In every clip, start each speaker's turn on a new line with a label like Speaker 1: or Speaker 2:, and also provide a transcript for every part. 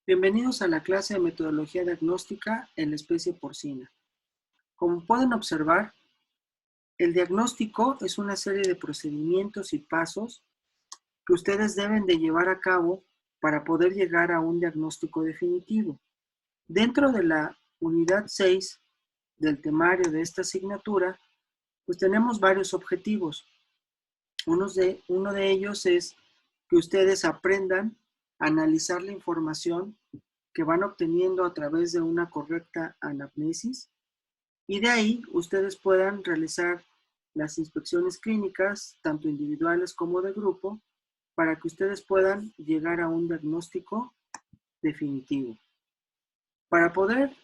Speaker 1: Bienvenidos a la clase de metodología diagnóstica en la especie porcina. Como pueden observar, el diagnóstico es una serie de procedimientos y pasos que ustedes deben de llevar a cabo para poder llegar a un diagnóstico definitivo. Dentro de la unidad 6 del temario de esta asignatura, pues tenemos varios objetivos. Uno de ellos es que ustedes aprendan a analizar la información que van obteniendo a través de una correcta anamnesis y de ahí ustedes puedan realizar las inspecciones clínicas, tanto individuales como de grupo, para que ustedes puedan llegar a un diagnóstico definitivo. Para poder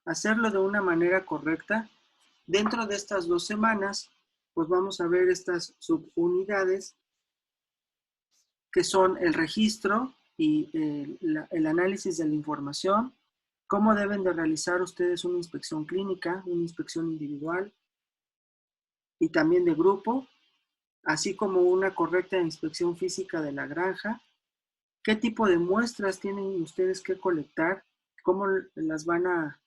Speaker 1: hacerlo de una manera correcta, dentro de estas 2 semanas, pues vamos a ver estas subunidades que son el registro y el análisis de la información, cómo deben de realizar ustedes una inspección clínica, una inspección individual y también de grupo, así como una correcta inspección física de la granja, qué tipo de muestras tienen ustedes que colectar, cómo las van a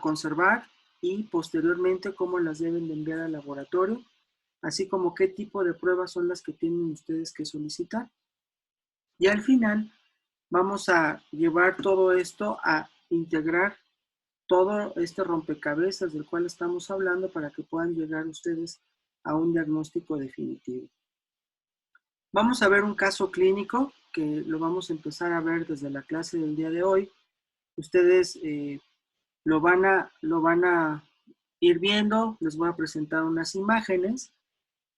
Speaker 1: conservar y posteriormente cómo las deben de enviar al laboratorio, así como qué tipo de pruebas son las que tienen ustedes que solicitar. Y al final vamos a llevar todo esto a integrar todo este rompecabezas del cual estamos hablando para que puedan llegar ustedes a un diagnóstico definitivo. Vamos a ver un caso clínico que lo vamos a empezar a ver desde la clase del día de hoy. Ustedes lo van a ir viendo, les voy a presentar unas imágenes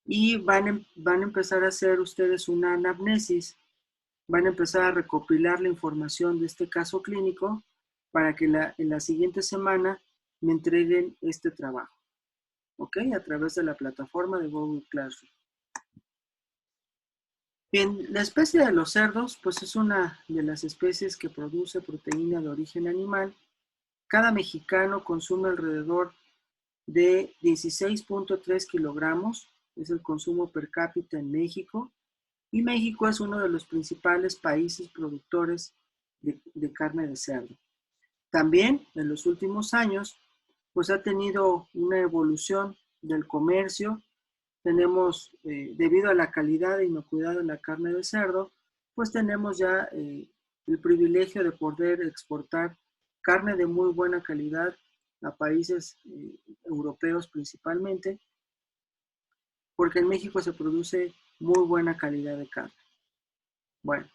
Speaker 1: y van a empezar a hacer ustedes una anamnesis. Van a empezar a recopilar la información de este caso clínico para que en la siguiente semana me entreguen este trabajo, ¿ok? A través de la plataforma de Google Classroom. Bien, la especie de los cerdos, pues es una de las especies que produce proteína de origen animal. Cada mexicano consume alrededor de 16.3 kilogramos, es el consumo per cápita en México, y México es uno de los principales países productores de carne de cerdo. También en los últimos años, pues ha tenido una evolución del comercio. Tenemos, debido a la calidad e inocuidad de la carne de cerdo, pues tenemos ya el privilegio de poder exportar carne de muy buena calidad a países europeos principalmente, porque en México se produce muy buena calidad de carne. Bueno,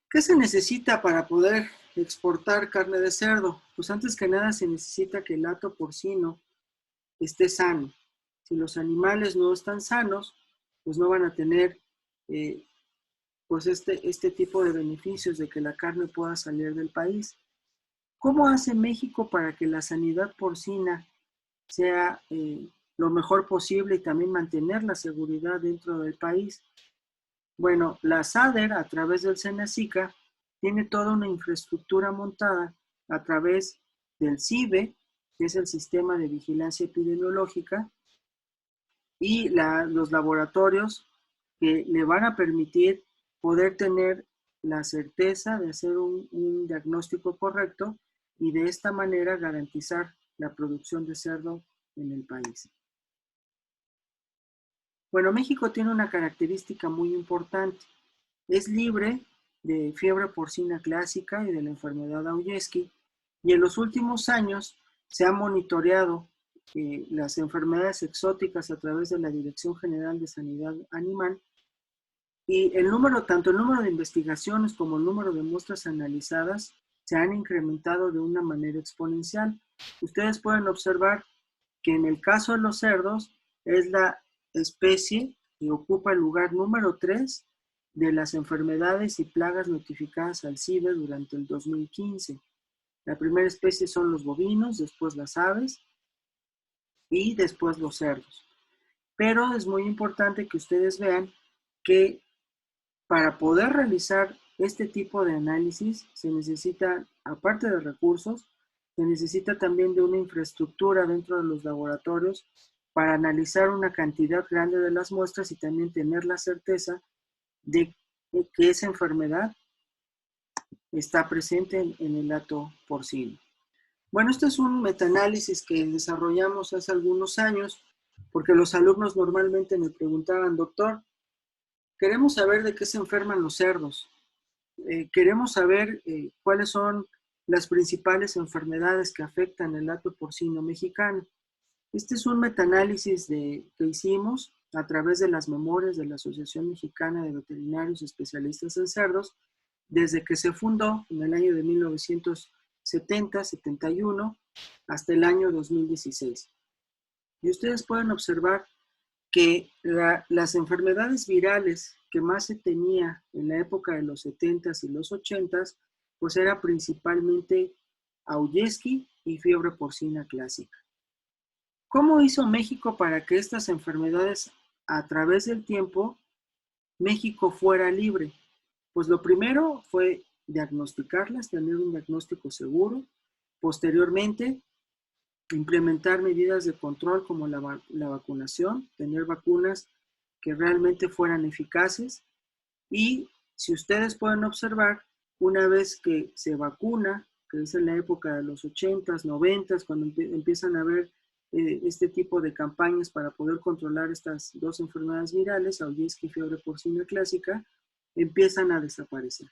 Speaker 1: ¿qué se necesita para poder exportar carne de cerdo? Pues antes que nada se necesita que el hato porcino esté sano. Si los animales no están sanos, pues no van a tener pues este tipo de beneficios de que la carne pueda salir del país. ¿Cómo hace México para que la sanidad porcina sea lo mejor posible y también mantener la seguridad dentro del país? Bueno, la SADER, a través del SENASICA, tiene toda una infraestructura montada a través del CIBE, que es el Sistema de Vigilancia Epidemiológica, y los laboratorios que le van a permitir poder tener la certeza de hacer un diagnóstico correcto y de esta manera garantizar la producción de cerdo en el país. Bueno, México tiene una característica muy importante. Es libre de fiebre porcina clásica y de la enfermedad Aujesky, y en los últimos años se han monitoreado las enfermedades exóticas a través de la Dirección General de Sanidad Animal, y tanto el número de investigaciones como el número de muestras analizadas se han incrementado de una manera exponencial. Ustedes pueden observar que en el caso de los cerdos es la especie que ocupa el lugar número 3 de las enfermedades y plagas notificadas al CIBE durante el 2015. La primera especie son los bovinos, después las aves y después los cerdos. Pero es muy importante que ustedes vean que para poder realizar este tipo de análisis se necesita, aparte de recursos, se necesita también de una infraestructura dentro de los laboratorios para analizar una cantidad grande de las muestras y también tener la certeza de que esa enfermedad está presente en el hato porcino. Bueno, este es un metaanálisis que desarrollamos hace algunos años, porque los alumnos normalmente me preguntaban, doctor, queremos saber de qué se enferman los cerdos. Queremos saber cuáles son las principales enfermedades que afectan el hato porcino mexicano. Este es un metaanálisis que hicimos a través de las memorias de la Asociación Mexicana de Veterinarios Especialistas en Cerdos, desde que se fundó en el año de 1970-71 hasta el año 2016. Y ustedes pueden observar que las enfermedades virales que más se tenía en la época de los 70s y los 80s, pues era principalmente Auyeski y fiebre porcina clásica. ¿Cómo hizo México para que estas enfermedades a través del tiempo México fuera libre? Pues lo primero fue diagnosticarlas, tener un diagnóstico seguro. Posteriormente, implementar medidas de control como la vacunación, tener vacunas que realmente fueran eficaces. Y si ustedes pueden observar, una vez que se vacuna, que es en la época de los 80s, 90s, cuando empiezan a haber este tipo de campañas para poder controlar estas dos enfermedades virales, Auyeski y fiebre porcina clásica, empiezan a desaparecer,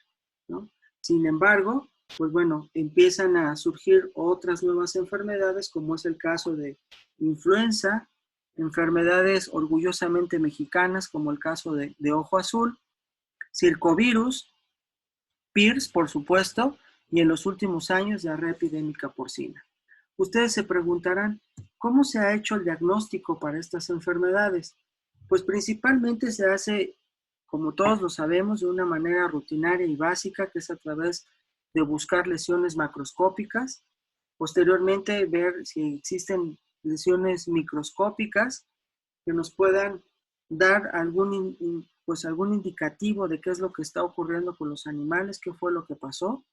Speaker 1: ¿no? Sin embargo, pues bueno, empiezan a surgir otras nuevas enfermedades, como es el caso de influenza, enfermedades orgullosamente mexicanas, como el caso de ojo azul, circovirus, PIRS, por supuesto, y en los últimos años diarrea epidémica porcina. Ustedes se preguntarán, ¿cómo se ha hecho el diagnóstico para estas enfermedades? Pues principalmente se hace, como todos lo sabemos, de una manera rutinaria y básica, que es a través de buscar lesiones macroscópicas, posteriormente ver si existen lesiones microscópicas que nos puedan dar algún indicativo de qué es lo que está ocurriendo con los animales, qué fue lo que pasó.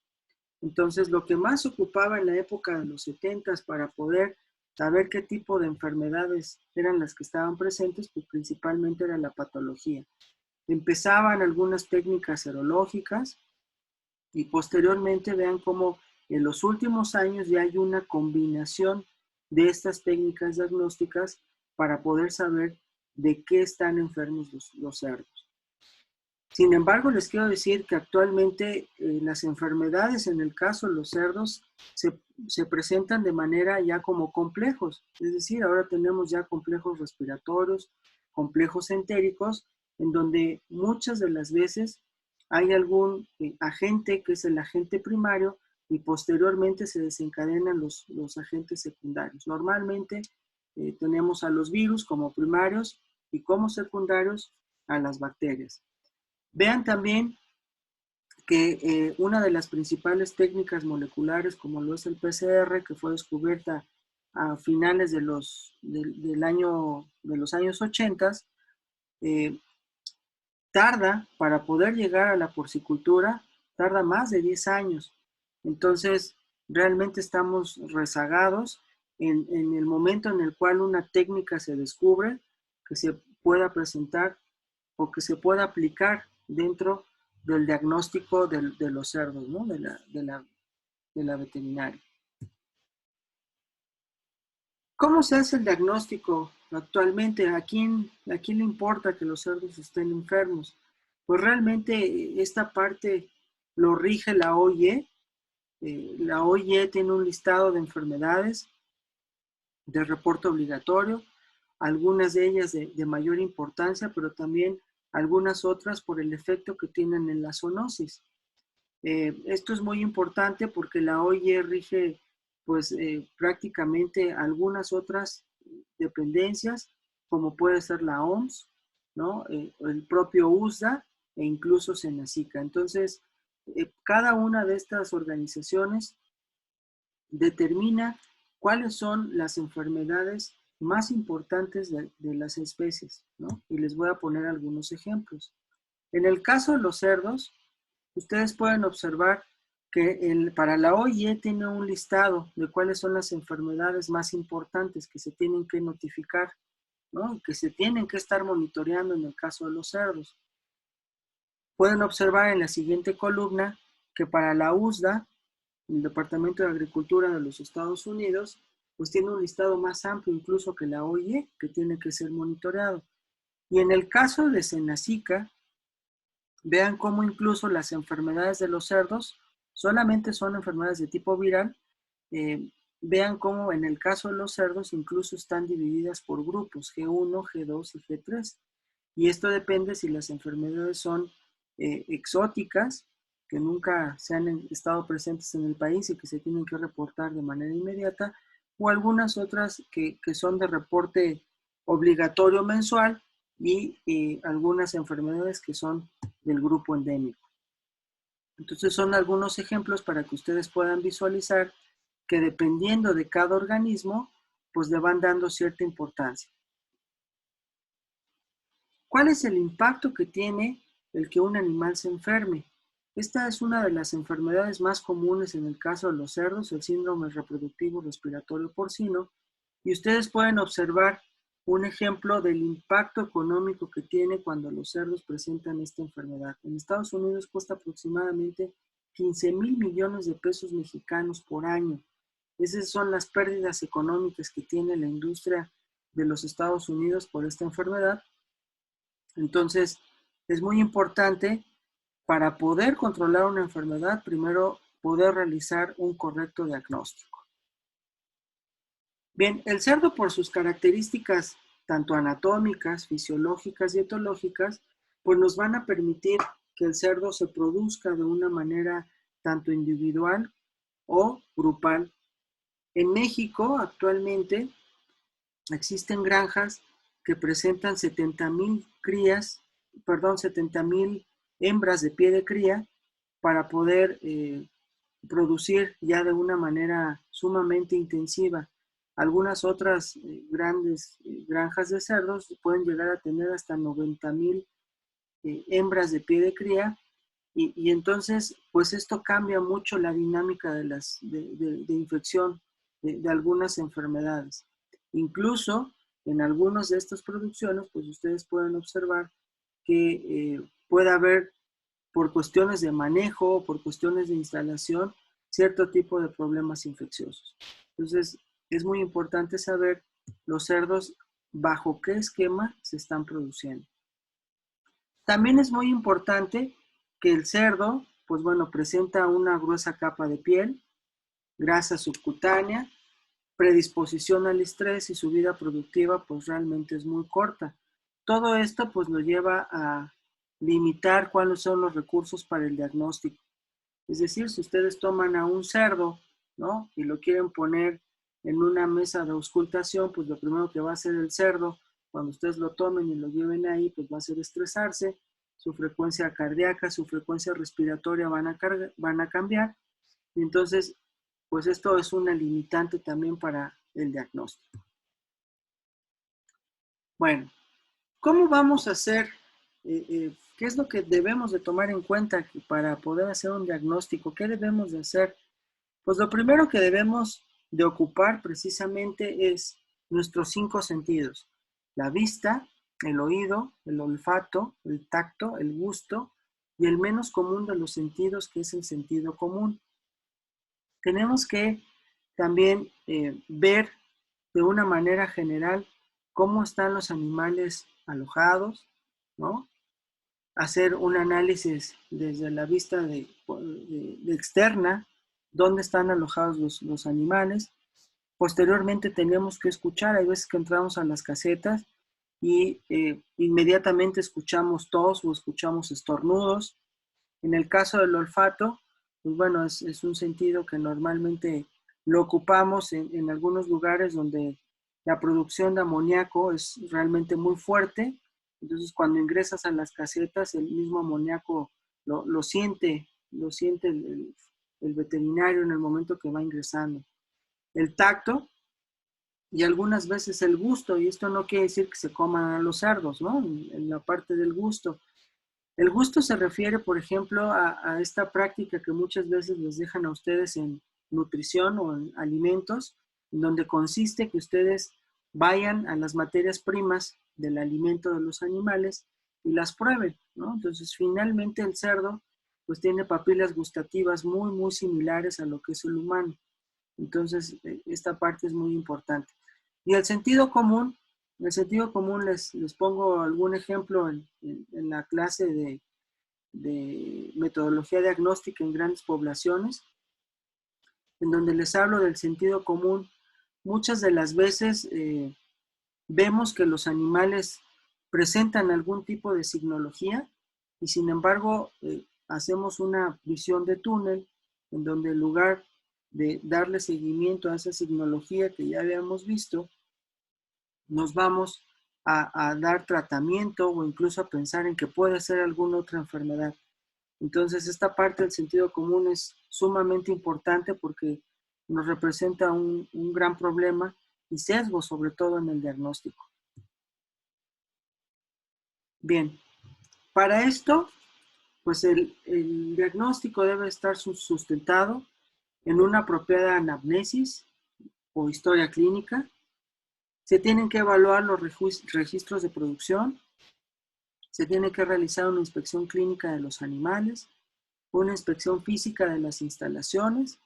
Speaker 1: Entonces, lo que más ocupaba en la época de los 70s para poder saber qué tipo de enfermedades eran las que estaban presentes, pues principalmente era la patología. Empezaban algunas técnicas serológicas y posteriormente vean cómo en los últimos años ya hay una combinación de estas técnicas diagnósticas para poder saber de qué están enfermos los cerdos. Sin embargo, les quiero decir que actualmente las enfermedades en el caso de los cerdos se presentan de manera ya como complejos. Es decir, ahora tenemos ya complejos respiratorios, complejos entéricos, en donde muchas de las veces hay algún agente que es el agente primario y posteriormente se desencadenan los agentes secundarios. Normalmente tenemos a los virus como primarios y como secundarios a las bacterias. Vean también que una de las principales técnicas moleculares, como lo es el PCR, que fue descubierta a finales de los años 80, tarda para poder llegar a la porcicultura, tarda más de 10 años. Entonces, realmente estamos rezagados en el momento en el cual una técnica se descubre, que se pueda presentar o que se pueda aplicar dentro del diagnóstico de los cerdos, ¿no? de la veterinaria. ¿Cómo se hace el diagnóstico actualmente? ¿A quién le importa que los cerdos estén enfermos? Pues realmente esta parte lo rige la OIE. La OIE tiene un listado de enfermedades de reporte obligatorio, algunas de ellas de mayor importancia, pero también algunas otras por el efecto que tienen en la zoonosis. Esto es muy importante porque la OIE rige pues prácticamente algunas otras dependencias, como puede ser la OMS, ¿no? El propio USDA e incluso Senacica. Entonces, cada una de estas organizaciones determina cuáles son las enfermedades más importantes de las especies, ¿no? Y les voy a poner algunos ejemplos. En el caso de los cerdos, ustedes pueden observar que para la OIE tiene un listado de cuáles son las enfermedades más importantes que se tienen que notificar, ¿no? Que se tienen que estar monitoreando en el caso de los cerdos. Pueden observar en la siguiente columna que para la USDA, el Departamento de Agricultura de los Estados Unidos, pues tiene un listado más amplio incluso que la OIE, que tiene que ser monitoreado. Y en el caso de Senacica, vean cómo incluso las enfermedades de los cerdos solamente son enfermedades de tipo viral. Vean cómo en el caso de los cerdos incluso están divididas por grupos, G1, G2 y G3. Y esto depende si las enfermedades son exóticas, que nunca se han estado presentes en el país y que se tienen que reportar de manera inmediata, o algunas otras que son de reporte obligatorio mensual y algunas enfermedades que son del grupo endémico. Entonces son algunos ejemplos para que ustedes puedan visualizar que dependiendo de cada organismo, pues le van dando cierta importancia. ¿Cuál es el impacto que tiene el que un animal se enferme? Esta es una de las enfermedades más comunes en el caso de los cerdos, el síndrome reproductivo respiratorio porcino, y ustedes pueden observar un ejemplo del impacto económico que tiene cuando los cerdos presentan esta enfermedad. En Estados Unidos cuesta aproximadamente 15,000 millones de pesos mexicanos por año. Esas son las pérdidas económicas que tiene la industria de los Estados Unidos por esta enfermedad. Entonces, es muy importante para poder controlar una enfermedad, primero poder realizar un correcto diagnóstico. Bien, el cerdo por sus características tanto anatómicas, fisiológicas y etológicas, pues nos van a permitir que el cerdo se produzca de una manera tanto individual o grupal. En México actualmente existen granjas que presentan 70,000 crías, 70,000 hembras de pie de cría para poder producir ya de una manera sumamente intensiva. Algunas otras grandes granjas de cerdos pueden llegar a tener hasta 90,000 hembras de pie de cría y entonces pues esto cambia mucho la dinámica de infección de algunas enfermedades. Incluso en algunas de estas producciones pues ustedes pueden observar que puede haber por cuestiones de manejo, por cuestiones de instalación, cierto tipo de problemas infecciosos. Entonces, es muy importante saber los cerdos bajo qué esquema se están produciendo. También es muy importante que el cerdo, pues bueno, presenta una gruesa capa de piel, grasa subcutánea, predisposición al estrés y su vida productiva pues realmente es muy corta. Todo esto pues lo lleva a limitar cuáles son los recursos para el diagnóstico. Es decir, si ustedes toman a un cerdo, ¿no? Y lo quieren poner en una mesa de auscultación, pues lo primero que va a hacer el cerdo, cuando ustedes lo tomen y lo lleven ahí, pues va a ser estresarse, su frecuencia cardíaca, su frecuencia respiratoria van a cambiar, y entonces, pues esto es una limitante también para el diagnóstico. Bueno, ¿cómo vamos a hacer? ¿Qué es lo que debemos de tomar en cuenta para poder hacer un diagnóstico? ¿Qué debemos de hacer? Pues lo primero que debemos de ocupar precisamente es nuestros 5 sentidos: la vista, el oído, el olfato, el tacto, el gusto y el menos común de los sentidos, que es el sentido común. Tenemos que también ver de una manera general cómo están los animales alojados, ¿no? Hacer un análisis desde la vista de externa, dónde están alojados los animales. Posteriormente tenemos que escuchar, hay veces que entramos a las casetas y inmediatamente escuchamos tos o escuchamos estornudos. En el caso del olfato, pues bueno, es un sentido que normalmente lo ocupamos en algunos lugares donde la producción de amoníaco es realmente muy fuerte. Entonces, cuando ingresas a las casetas, el mismo amoníaco lo siente el veterinario en el momento que va ingresando. El tacto y algunas veces el gusto, y esto no quiere decir que se coman a los cerdos, ¿no? En la parte del gusto. El gusto se refiere, por ejemplo, a esta práctica que muchas veces les dejan a ustedes en nutrición o en alimentos, en donde consiste que ustedes vayan a las materias primas del alimento de los animales y las prueben, ¿no? Entonces, finalmente el cerdo pues tiene papilas gustativas muy, muy similares a lo que es el humano. Entonces, esta parte es muy importante. Y el sentido común les pongo algún ejemplo en la clase de metodología diagnóstica en grandes poblaciones, en donde les hablo del sentido común. Muchas de las veces vemos que los animales presentan algún tipo de signología y sin embargo hacemos una visión de túnel en donde en lugar de darle seguimiento a esa signología que ya habíamos visto, nos vamos a dar tratamiento o incluso a pensar en que puede ser alguna otra enfermedad. Entonces, esta parte del sentido común es sumamente importante porque nos representa un gran problema y sesgo, sobre todo en el diagnóstico. Bien, para esto, pues el diagnóstico debe estar sustentado en una apropiada anamnesis o historia clínica. Se tienen que evaluar los registros de producción, se tiene que realizar una inspección clínica de los animales, una inspección física de las instalaciones,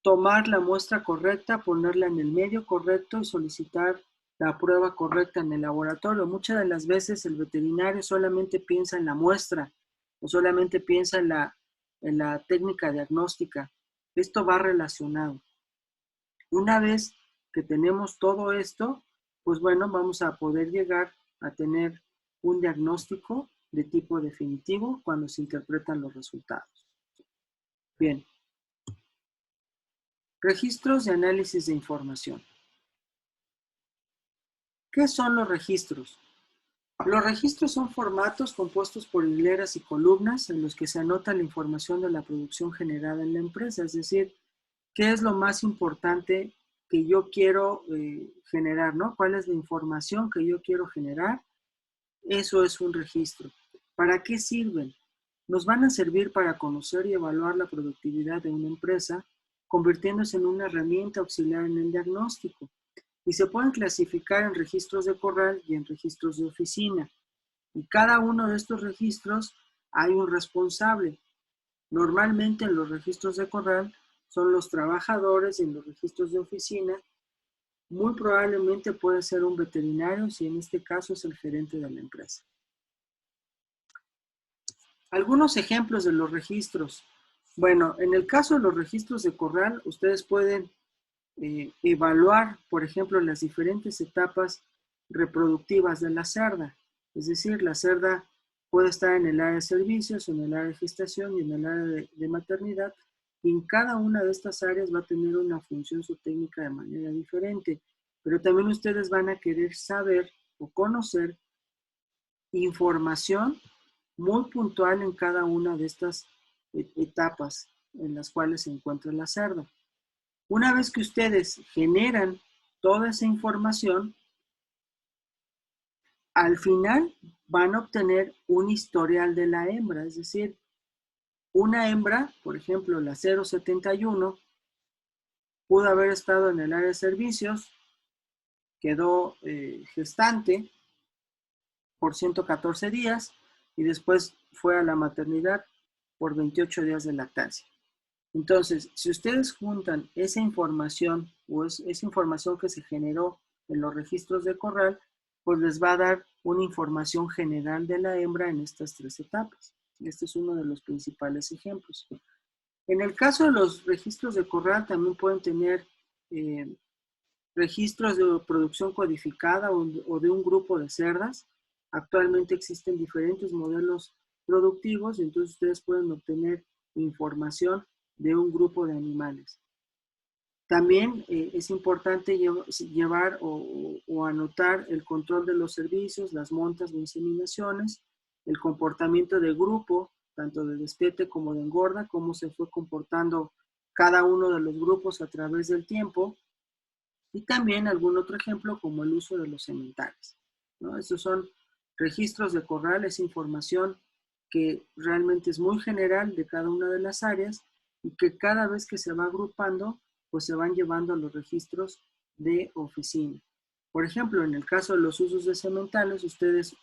Speaker 1: tomar la muestra correcta, ponerla en el medio correcto y solicitar la prueba correcta en el laboratorio. Muchas de las veces el veterinario solamente piensa en la muestra o solamente piensa en la técnica diagnóstica. Esto va relacionado. Una vez que tenemos todo esto, pues bueno, vamos a poder llegar a tener un diagnóstico de tipo definitivo cuando se interpretan los resultados. Bien. Registros y análisis de información. ¿Qué son los registros? Los registros son formatos compuestos por hileras y columnas en los que se anota la información de la producción generada en la empresa, es decir, qué es lo más importante que yo quiero generar, ¿no? ¿Cuál es la información que yo quiero generar? Eso es un registro. ¿Para qué sirven? Nos van a servir para conocer y evaluar la productividad de una empresa, convirtiéndose en una herramienta auxiliar en el diagnóstico. Y se pueden clasificar en registros de corral y en registros de oficina. Y cada uno de estos registros hay un responsable. Normalmente en los registros de corral son los trabajadores y en los registros de oficina muy probablemente puede ser un veterinario si en este caso es el gerente de la empresa. Algunos ejemplos de los registros. Bueno, en el caso de los registros de corral, ustedes pueden evaluar, por ejemplo, las diferentes etapas reproductivas de la cerda. Es decir, la cerda puede estar en el área de servicios, en el área de gestación y en el área de maternidad. Y en cada una de estas áreas va a tener una función zootécnica de manera diferente. Pero también ustedes van a querer saber o conocer información muy puntual en cada una de estas etapas en las cuales se encuentra la cerda. Una vez que ustedes generan toda esa información, al final van a obtener un historial de la hembra, es decir, una hembra, por ejemplo, la 071, pudo haber estado en el área de servicios, quedó gestante por 114 días y después fue a la maternidad por 28 días de lactancia. Entonces, si ustedes juntan esa información o esa información que se generó en los registros de corral, pues les va a dar una información general de la hembra en estas tres etapas. Este es uno de los principales ejemplos. En el caso de los registros de corral, también pueden tener registros de producción codificada o de un grupo de cerdas. Actualmente existen diferentes modelos productivos y entonces ustedes pueden obtener información de un grupo de animales. También es importante llevar o anotar el control de los servicios, las montas de inseminaciones, el comportamiento de grupo, tanto de destete como de engorda, cómo se fue comportando cada uno de los grupos a través del tiempo, y también algún otro ejemplo como el uso de los sementales, ¿no? Estos son registros de corral, es información que realmente es muy general de cada una de las áreas y que cada vez que se va agrupando, pues se van llevando a los registros de oficina. Por ejemplo, en el caso de los usos de sementales, ustedes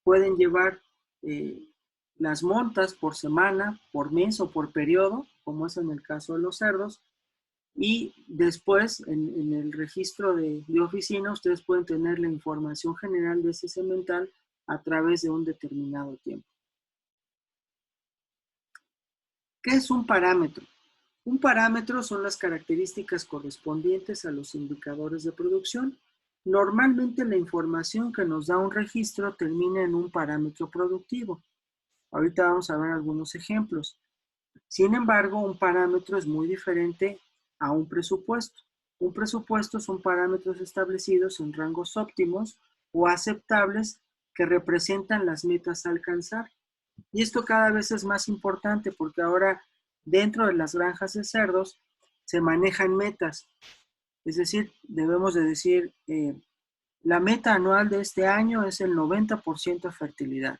Speaker 1: pueden llevar eh, las montas por semana, por mes o por periodo, como es en el caso de los cerdos, y después en el registro de oficina ustedes pueden tener la información general de ese semental a través de un determinado tiempo. ¿Qué es un parámetro? Un parámetro son las características correspondientes a los indicadores de producción. Normalmente la información que nos da un registro termina en un parámetro productivo. Ahorita vamos a ver algunos ejemplos. Sin embargo, un parámetro es muy diferente a un presupuesto. Un presupuesto son parámetros establecidos en rangos óptimos o aceptables que representan las metas a alcanzar. Y esto cada vez es más importante porque ahora dentro de las granjas de cerdos se manejan metas. Es decir, debemos de decir, la meta anual de este año es el 90% de fertilidad.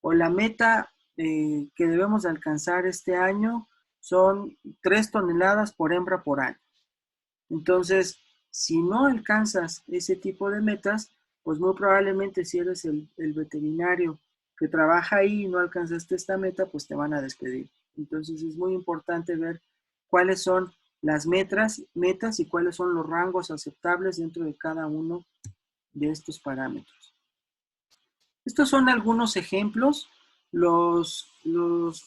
Speaker 1: O la meta que debemos de alcanzar este año son 3 toneladas por hembra por año. Entonces, si no alcanzas ese tipo de metas, pues muy probablemente si eres el veterinario que trabaja ahí y no alcanzaste esta meta, pues te van a despedir. Entonces es muy importante ver cuáles son las metas y cuáles son los rangos aceptables dentro de cada uno de estos parámetros. Estos son algunos ejemplos. Los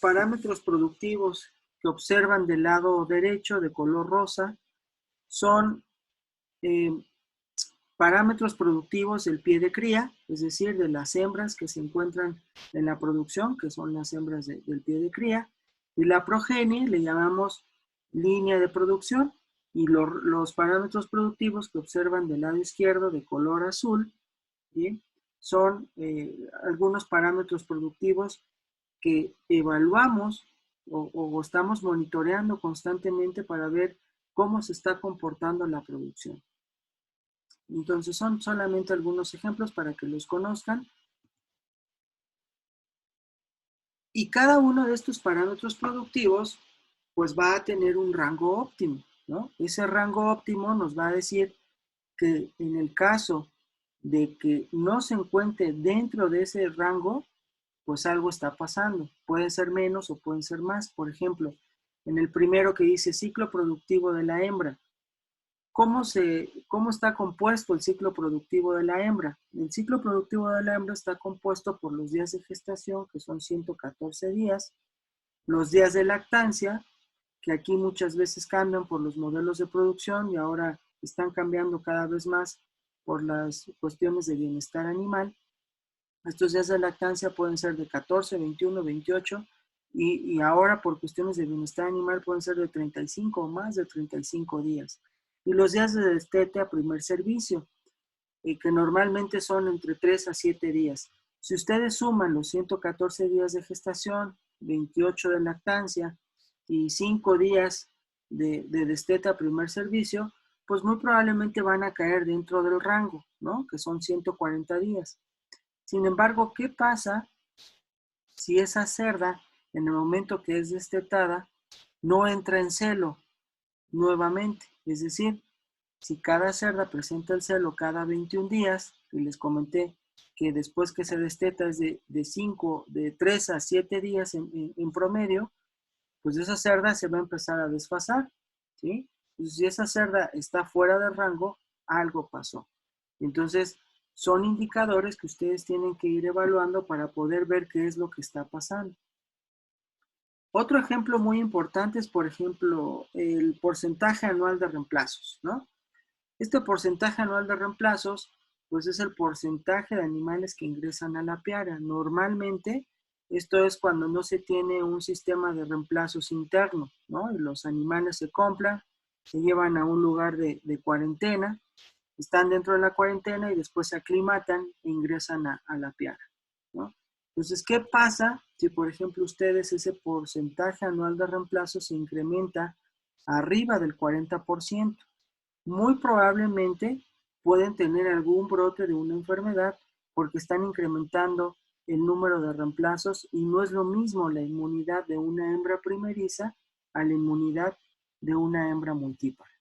Speaker 1: parámetros productivos que observan del lado derecho de color rosa son eh, parámetros productivos del pie de cría, es decir, de las hembras que se encuentran en la producción, que son las hembras del pie de cría, y la progenie le llamamos línea de producción, y los parámetros productivos que observan del lado izquierdo de color azul, ¿sí? Son algunos parámetros productivos que evaluamos o estamos monitoreando constantemente para ver cómo se está comportando la producción. Entonces son solamente algunos ejemplos para que los conozcan. Y cada uno de estos parámetros productivos pues va a tener un rango óptimo, ¿no? Ese rango óptimo nos va a decir que en el caso de que no se encuentre dentro de ese rango, pues algo está pasando. Pueden ser menos o pueden ser más. Por ejemplo, en el primero que dice ciclo productivo de la hembra, ¿cómo está compuesto el ciclo productivo de la hembra? El ciclo productivo de la hembra está compuesto por los días de gestación, que son 114 días, los días de lactancia, que aquí muchas veces cambian por los modelos de producción y ahora están cambiando cada vez más por las cuestiones de bienestar animal. Estos días de lactancia pueden ser de 14, 21, 28 y ahora por cuestiones de bienestar animal pueden ser de 35 o más de 35 días. Y los días de destete a primer servicio, que normalmente son entre 3 a 7 días. Si ustedes suman los 114 días de gestación, 28 de lactancia y 5 días de destete a primer servicio, pues muy probablemente van a caer dentro del rango, ¿no? Que son 140 días. Sin embargo, ¿qué pasa si esa cerda, en el momento que es destetada, no entra en celo nuevamente? Es decir, si cada cerda presenta el celo cada 21 días, y les comenté que después que se desteta es de 3 a 7 días en promedio, pues esa cerda se va a empezar a desfasar, ¿sí? Entonces, si esa cerda está fuera de rango, algo pasó. Entonces, son indicadores que ustedes tienen que ir evaluando para poder ver qué es lo que está pasando. Otro ejemplo muy importante es, por ejemplo, el porcentaje anual de reemplazos, ¿no? Este porcentaje anual de reemplazos, pues es el porcentaje de animales que ingresan a la apiaria. Normalmente, esto es cuando no se tiene un sistema de reemplazos interno, ¿no? Y los animales se compran, se llevan a un lugar de cuarentena, están dentro de la cuarentena y después se aclimatan e ingresan a la apiaria, ¿no? Entonces, ¿qué pasa si, por ejemplo, ustedes ese porcentaje anual de reemplazo se incrementa arriba del 40%? Muy probablemente pueden tener algún brote de una enfermedad porque están incrementando el número de reemplazos y no es lo mismo la inmunidad de una hembra primeriza a la inmunidad de una hembra multípara.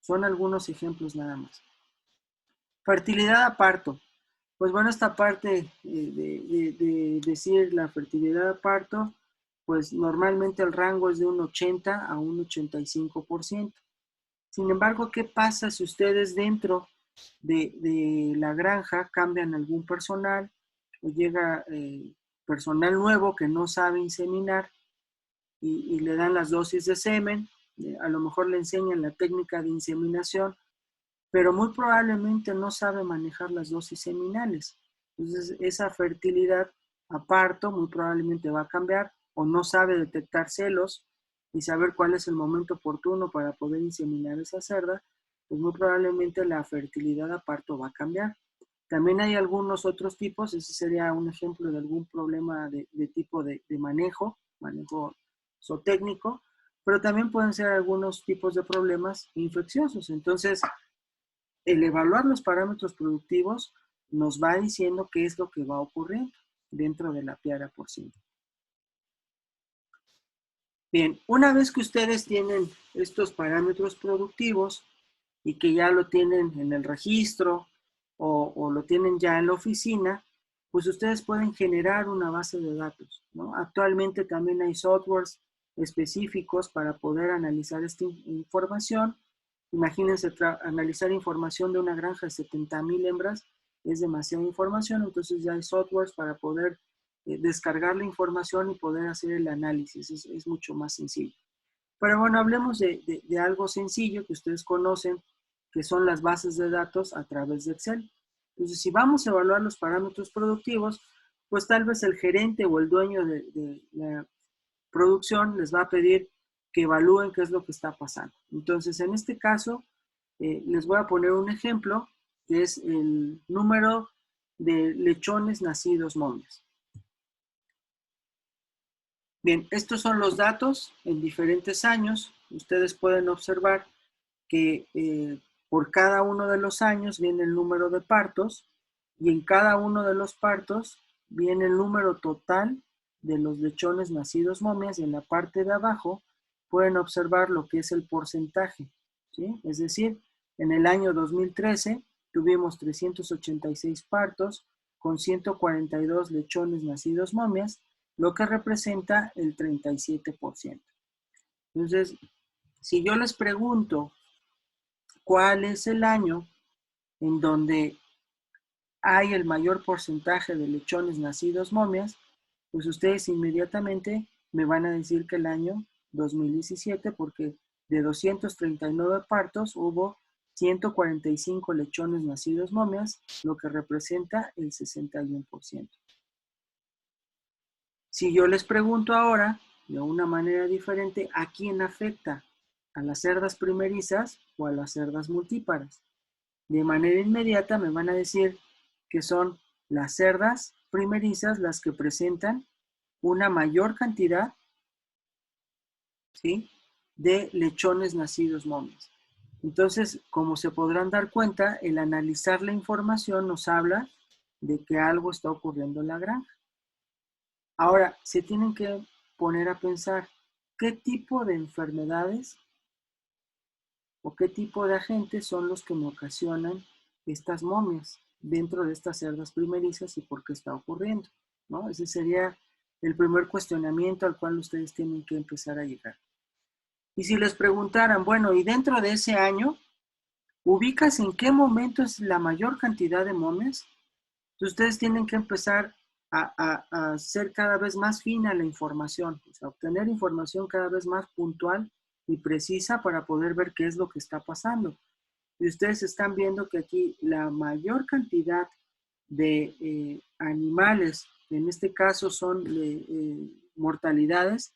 Speaker 1: Son algunos ejemplos nada más. Fertilidad a parto. Pues bueno, esta parte de decir la fertilidad a parto, pues normalmente el rango es de un 80 a un 85%. Sin embargo, ¿qué pasa si ustedes dentro de la granja cambian algún personal o llega personal nuevo que no sabe inseminar y le dan las dosis de semen? A lo mejor le enseñan la técnica de inseminación, pero muy probablemente no sabe manejar las dosis seminales. Entonces, esa fertilidad a parto muy probablemente va a cambiar, o no sabe detectar celos y saber cuál es el momento oportuno para poder inseminar esa cerda, pues muy probablemente la fertilidad a parto va a cambiar. También hay algunos otros tipos, ese sería un ejemplo de algún problema de tipo de manejo zootécnico, pero también pueden ser algunos tipos de problemas infecciosos. Entonces, el evaluar los parámetros productivos nos va diciendo qué es lo que va ocurriendo dentro de la piara porcina. Bien, una vez que ustedes tienen estos parámetros productivos y que ya lo tienen en el registro o lo tienen ya en la oficina, pues ustedes pueden generar una base de datos, ¿no? Actualmente también hay softwares específicos para poder analizar esta información. Imagínense analizar información de una granja de 70,000 hembras, es demasiada información, entonces ya hay softwares para poder descargar la información y poder hacer el análisis, es mucho más sencillo. Pero bueno, hablemos de algo sencillo que ustedes conocen, que son las bases de datos a través de Excel. Entonces, si vamos a evaluar los parámetros productivos, pues tal vez el gerente o el dueño de la producción les va a pedir que evalúen qué es lo que está pasando. Entonces, en este caso, les voy a poner un ejemplo, que es el número de lechones nacidos momias. Bien, estos son los datos en diferentes años. Ustedes pueden observar que por cada uno de los años viene el número de partos y en cada uno de los partos viene el número total de los lechones nacidos momias y en la parte de abajo pueden observar lo que es el porcentaje, ¿sí? Es decir, en el año 2013 tuvimos 386 partos con 142 lechones nacidos momias, lo que representa el 37%. Entonces, si yo les pregunto cuál es el año en donde hay el mayor porcentaje de lechones nacidos momias, pues ustedes inmediatamente me van a decir que el año 2017, porque de 239 partos hubo 145 lechones nacidos momias, lo que representa el 61%. Si yo les pregunto ahora, de una manera diferente, ¿a quién afecta? ¿A las cerdas primerizas o a las cerdas multíparas? De manera inmediata me van a decir que son las cerdas primerizas las que presentan una mayor cantidad, ¿sí?, de lechones nacidos momias. Entonces, como se podrán dar cuenta, el analizar la información nos habla de que algo está ocurriendo en la granja. Ahora, se tienen que poner a pensar qué tipo de enfermedades o qué tipo de agentes son los que me ocasionan estas momias dentro de estas cerdas primerizas y por qué está ocurriendo, ¿no? Ese sería el primer cuestionamiento al cual ustedes tienen que empezar a llegar. Y si les preguntaran, bueno, y dentro de ese año, ¿ubicas en qué momento es la mayor cantidad de momias? Entonces ustedes tienen que empezar a hacer cada vez más fina la información, o sea, obtener información cada vez más puntual y precisa para poder ver qué es lo que está pasando. Y ustedes están viendo que aquí la mayor cantidad de animales, en este caso son mortalidades,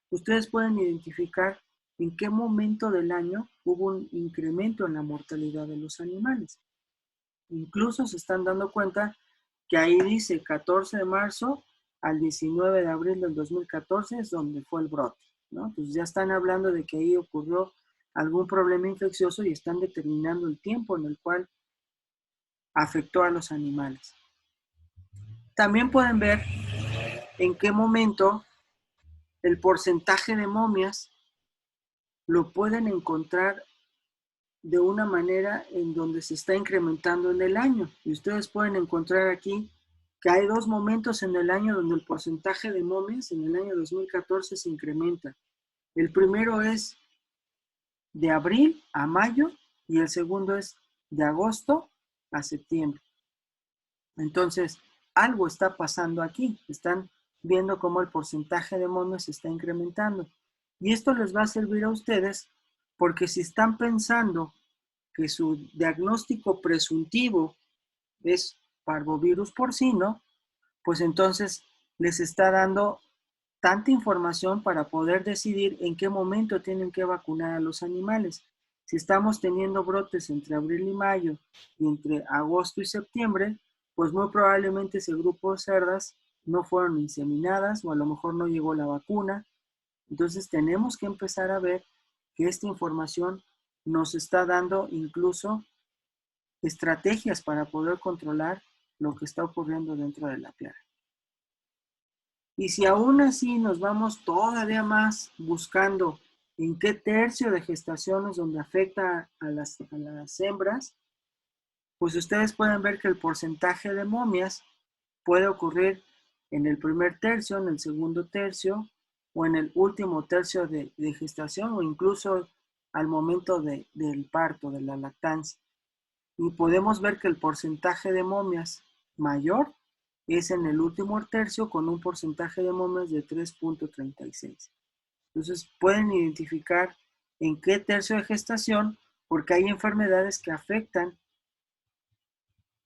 Speaker 1: ustedes pueden identificar en qué momento del año hubo un incremento en la mortalidad de los animales. Incluso se están dando cuenta que ahí dice 14 de marzo al 19 de abril del 2014 es donde fue el brote, ¿no? Pues ya están hablando de que ahí ocurrió algún problema infeccioso y están determinando el tiempo en el cual afectó a los animales. También pueden ver en qué momento el porcentaje de momias lo pueden encontrar de una manera en donde se está incrementando en el año. Y ustedes pueden encontrar aquí que hay dos momentos en el año donde el porcentaje de momias en el año 2014 se incrementa. El primero es de abril a mayo y el segundo es de agosto a septiembre. Entonces, algo está pasando aquí. Están viendo cómo el porcentaje de momias se está incrementando. Y esto les va a servir a ustedes porque si están pensando que su diagnóstico presuntivo es parvovirus porcino, pues entonces les está dando tanta información para poder decidir en qué momento tienen que vacunar a los animales. Si estamos teniendo brotes entre abril y mayo y entre agosto y septiembre, pues muy probablemente ese grupo de cerdas no fueron inseminadas o a lo mejor no llegó la vacuna. Entonces tenemos que empezar a ver que esta información nos está dando incluso estrategias para poder controlar lo que está ocurriendo dentro de la plaga. Y si aún así nos vamos todavía más buscando en qué tercio de gestaciones donde afecta a las hembras, pues ustedes pueden ver que el porcentaje de momias puede ocurrir en el primer tercio, en el segundo tercio o en el último tercio de gestación o incluso al momento del parto, de la lactancia. Y podemos ver que el porcentaje de momias mayor es en el último tercio con un porcentaje de momias de 3.36. Entonces pueden identificar en qué tercio de gestación, porque hay enfermedades que afectan,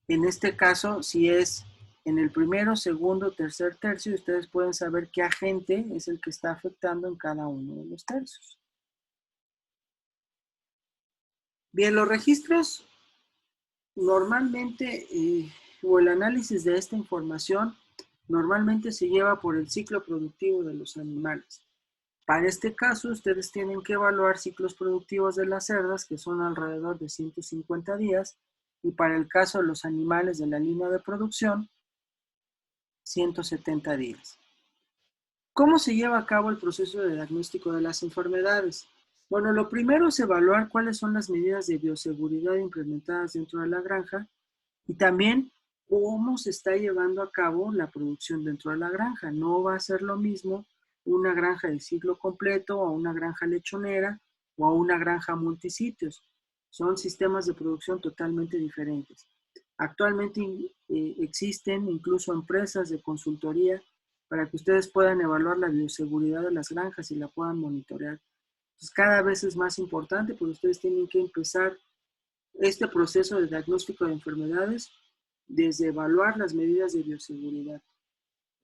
Speaker 1: en este caso, si es en el primero, segundo, tercer tercio, ustedes pueden saber qué agente es el que está afectando en cada uno de los tercios. Bien, los registros normalmente, o el análisis de esta información, normalmente se lleva por el ciclo productivo de los animales. Para este caso, ustedes tienen que evaluar ciclos productivos de las cerdas, que son alrededor de 150 días, y para el caso de los animales de la línea de producción, 170 días. ¿Cómo se lleva a cabo el proceso de diagnóstico de las enfermedades? Bueno, lo primero es evaluar cuáles son las medidas de bioseguridad implementadas dentro de la granja y también cómo se está llevando a cabo la producción dentro de la granja. No va a ser lo mismo una granja de ciclo completo a una granja lechonera o a una granja multisitios. Son sistemas de producción totalmente diferentes. Actualmente existen incluso empresas de consultoría para que ustedes puedan evaluar la bioseguridad de las granjas y la puedan monitorear. Entonces, cada vez es más importante porque ustedes tienen que empezar este proceso de diagnóstico de enfermedades desde evaluar las medidas de bioseguridad.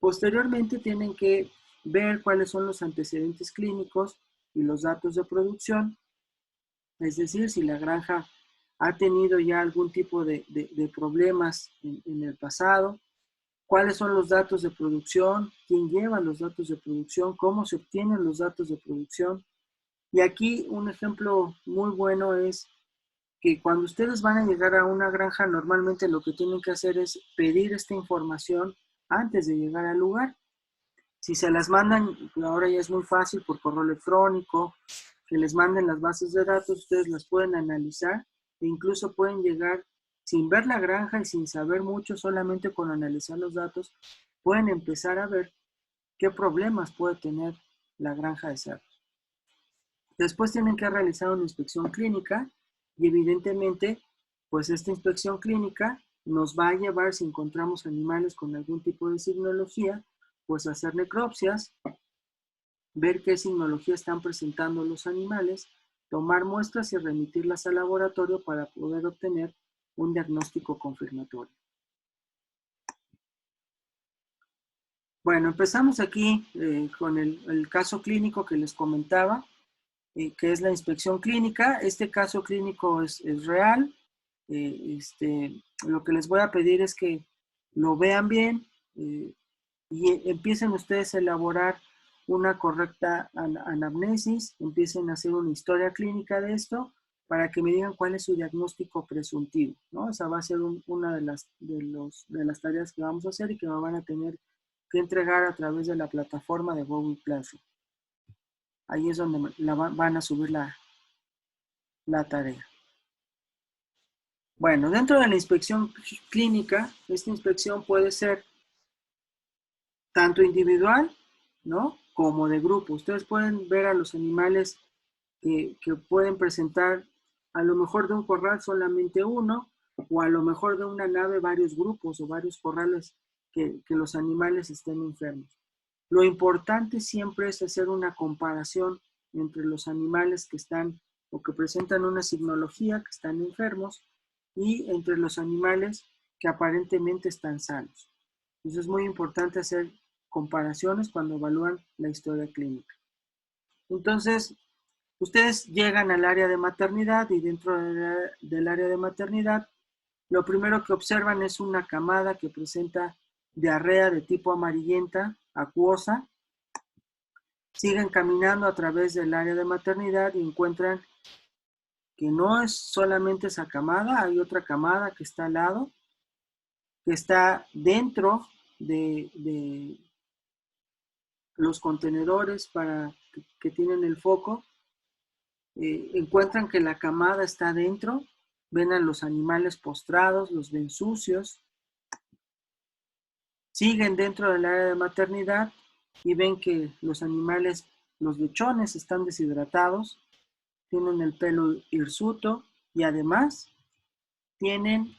Speaker 1: Posteriormente tienen que ver cuáles son los antecedentes clínicos y los datos de producción, es decir, si la granja ha tenido ya algún tipo de problemas en el pasado, cuáles son los datos de producción, quién lleva los datos de producción, cómo se obtienen los datos de producción. Y aquí un ejemplo muy bueno es que cuando ustedes van a llegar a una granja, normalmente lo que tienen que hacer es pedir esta información antes de llegar al lugar. Si se las mandan, ahora ya es muy fácil por correo electrónico, que les manden las bases de datos, ustedes las pueden analizar e incluso pueden llegar sin ver la granja y sin saber mucho, solamente con analizar los datos, pueden empezar a ver qué problemas puede tener la granja de cerdos. Después tienen que realizar una inspección clínica y evidentemente, pues esta inspección clínica nos va a llevar, si encontramos animales con algún tipo de signología, pues a hacer necropsias, ver qué signología están presentando los animales, tomar muestras y remitirlas al laboratorio para poder obtener un diagnóstico confirmatorio. Bueno, empezamos aquí con el caso clínico que les comentaba, que es la inspección clínica. Este caso clínico es real. Lo que les voy a pedir es que lo vean bien y empiecen ustedes a elaborar una correcta anamnesis, empiecen a hacer una historia clínica de esto para que me digan cuál es su diagnóstico presuntivo, ¿no? Esa va a ser una de las tareas que vamos a hacer y que me van a tener que entregar a través de la plataforma de Google Classroom. Ahí es donde van a subir la tarea. Bueno, dentro de la inspección clínica, esta inspección puede ser tanto individual, ¿no? Como de grupo. Ustedes pueden ver a los animales que pueden presentar, a lo mejor de un corral solamente uno, o a lo mejor de una nave varios grupos o varios corrales que los animales estén enfermos. Lo importante siempre es hacer una comparación entre los animales que están o que presentan una signología, que están enfermos, y entre los animales que aparentemente están sanos. Entonces es muy importante hacer comparaciones cuando evalúan la historia clínica. Entonces, ustedes llegan al área de maternidad y dentro del área de maternidad, lo primero que observan es una camada que presenta diarrea de tipo amarillenta, acuosa. Siguen caminando a través del área de maternidad y encuentran que no es solamente esa camada, hay otra camada que está al lado, que está dentro de los contenedores que tienen el foco. Encuentran que la camada está dentro, ven a los animales postrados, los ven sucios, siguen dentro del área de maternidad y ven que los animales, los lechones, están deshidratados, tienen el pelo hirsuto y además tienen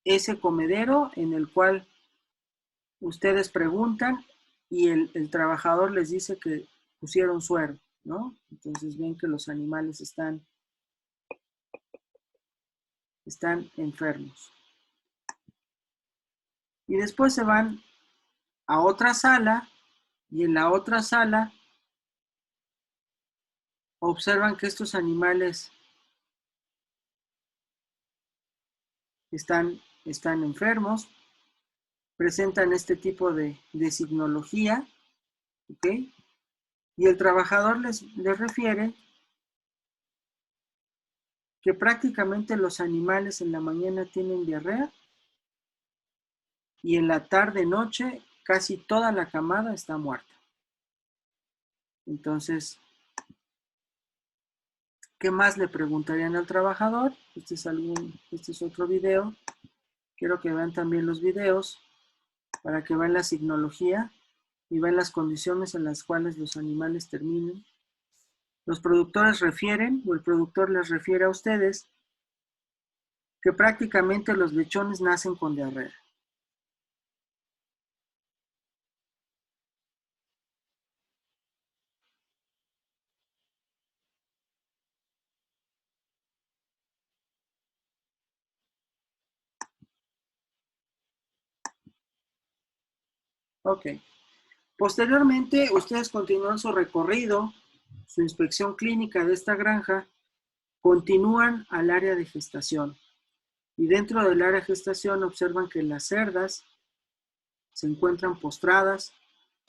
Speaker 1: ese comedero en el cual ustedes preguntan y el trabajador les dice que pusieron suero, ¿no? Entonces ven que los animales están enfermos. Y después se van a otra sala y en la otra sala observan que estos animales están enfermos, presentan este tipo de signología, ¿ok? Y el trabajador les refiere que prácticamente los animales en la mañana tienen diarrea y en la tarde-noche casi toda la camada está muerta. Entonces, ¿qué más le preguntarían al trabajador? Este es otro video. Quiero que vean también los videos para que vean la signología y vean las condiciones en las cuales los animales terminan. Los productores refieren, o el productor les refiere a ustedes, que prácticamente los lechones nacen con diarrea. Ok. Posteriormente, ustedes continúan su recorrido, su inspección clínica de esta granja, continúan al área de gestación. Y dentro del área de gestación observan que las cerdas se encuentran postradas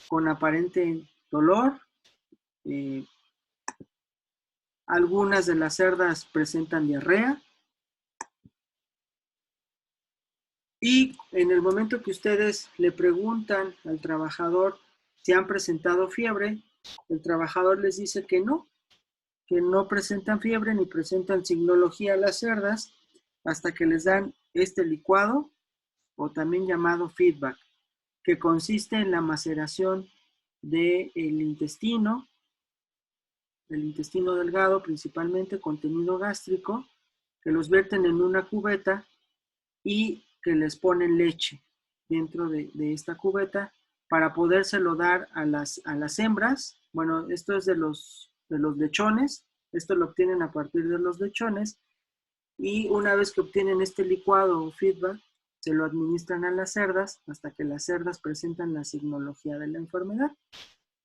Speaker 1: con aparente dolor. Eh, Algunas de las cerdas presentan diarrea. Y en el momento que ustedes le preguntan al trabajador si han presentado fiebre, el trabajador les dice que no presentan fiebre ni presentan signología a las cerdas hasta que les dan este licuado o también llamado feedback, que consiste en la maceración del intestino, del intestino delgado, principalmente contenido gástrico, que los vierten en una cubeta y que les ponen leche dentro de esta cubeta para podérselo dar a las hembras. Bueno, esto es de los lechones, esto lo obtienen a partir de los lechones y una vez que obtienen este licuado o feedback, se lo administran a las cerdas hasta que las cerdas presentan la signología de la enfermedad.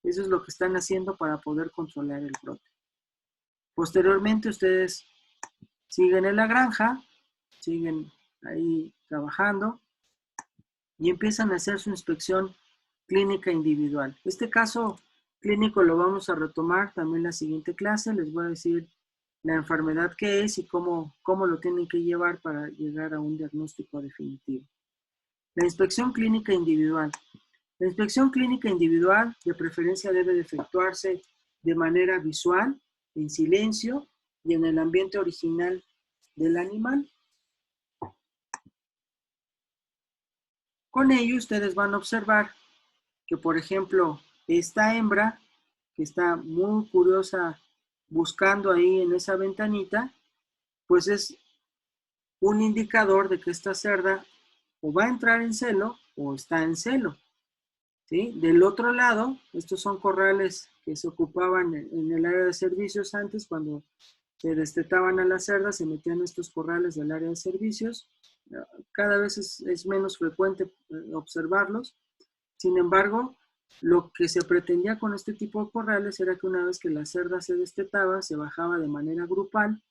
Speaker 1: Eso es lo que están haciendo para poder controlar el brote. Posteriormente, ustedes siguen en la granja, siguen ahí trabajando y empiezan a hacer su inspección clínica individual. Este caso clínico lo vamos a retomar también en la siguiente clase. Les voy a decir la enfermedad que es y cómo lo tienen que llevar para llegar a un diagnóstico definitivo. La inspección clínica individual. La inspección clínica individual de preferencia debe de efectuarse de manera visual, en silencio y en el ambiente original del animal. Con ello ustedes van a observar que, por ejemplo, esta hembra, que está muy curiosa buscando ahí en esa ventanita, pues es un indicador de que esta cerda o va a entrar en celo o está en celo. ¿Sí? Del otro lado, estos son corrales que se ocupaban en el área de servicios antes, cuando se destetaban a las cerdas, se metían en estos corrales del área de servicios. Cada vez es menos frecuente observarlos. Sin embargo, lo que se pretendía con este tipo de corrales era que una vez que la cerda se destetaba, se bajaba de manera grupal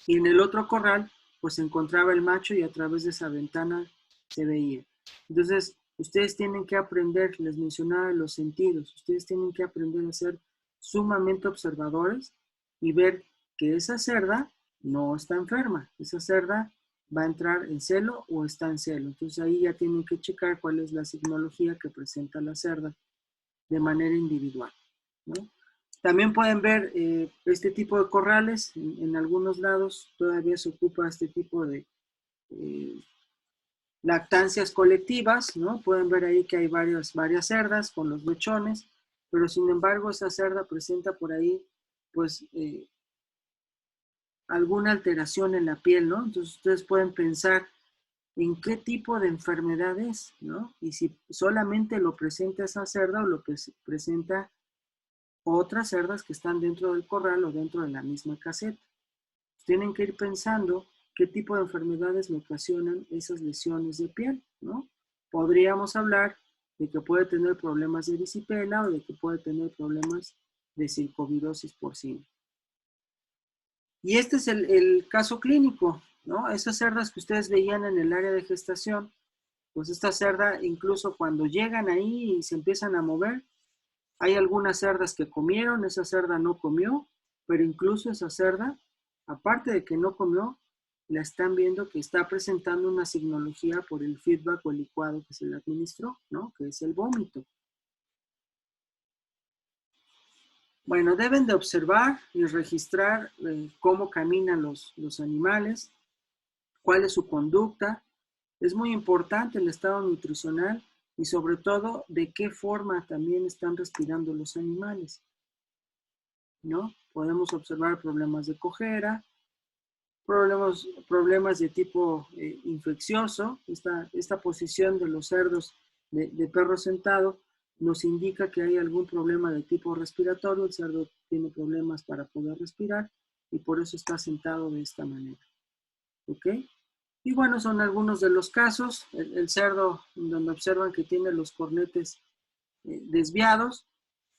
Speaker 1: y en el otro corral pues se encontraba el macho y a través de esa ventana se veía. Entonces, ustedes tienen que aprender, les mencionaba los sentidos, ustedes tienen que aprender a ser sumamente observadores y ver que esa cerda no está enferma, esa cerda va a entrar en celo o está en celo. Entonces ahí ya tienen que checar cuál es la signología que presenta la cerda de manera individual, ¿no? También pueden ver este tipo de corrales. En algunos lados todavía se ocupa este tipo de eh, lactancias colectivas, ¿no? Pueden ver ahí que hay varias cerdas con los mechones, pero sin embargo esa cerda presenta por ahí, pues, alguna alteración en la piel, ¿no? Entonces ustedes pueden pensar en qué tipo de enfermedad es, ¿no? Y si solamente lo presenta esa cerda o lo que presenta otras cerdas que están dentro del corral o dentro de la misma caseta. Tienen que ir pensando qué tipo de enfermedades le ocasionan esas lesiones de piel, ¿no? Podríamos hablar de que puede tener problemas de erisipela o de que puede tener problemas de circovirosis porcina. Y este es el caso clínico, ¿no? Esas cerdas que ustedes veían en el área de gestación, pues esta cerda, incluso cuando llegan ahí y se empiezan a mover, hay algunas cerdas que comieron, esa cerda no comió, pero incluso esa cerda, aparte de que no comió, la están viendo que está presentando una signología por el feedback o el licuado que se le administró, ¿no? Que es el vómito. Bueno, deben de observar y registrar cómo caminan los animales, cuál es su conducta. Es muy importante el estado nutricional y sobre todo de qué forma también están respirando los animales, ¿no? Podemos observar problemas de cojera, problemas de tipo infeccioso. Esta posición de los cerdos de perro sentado nos indica que hay algún problema de tipo respiratorio. El cerdo tiene problemas para poder respirar y por eso está sentado de esta manera. ¿Ok? Y bueno, son algunos de los casos. El cerdo, donde observan que tiene los cornetes desviados,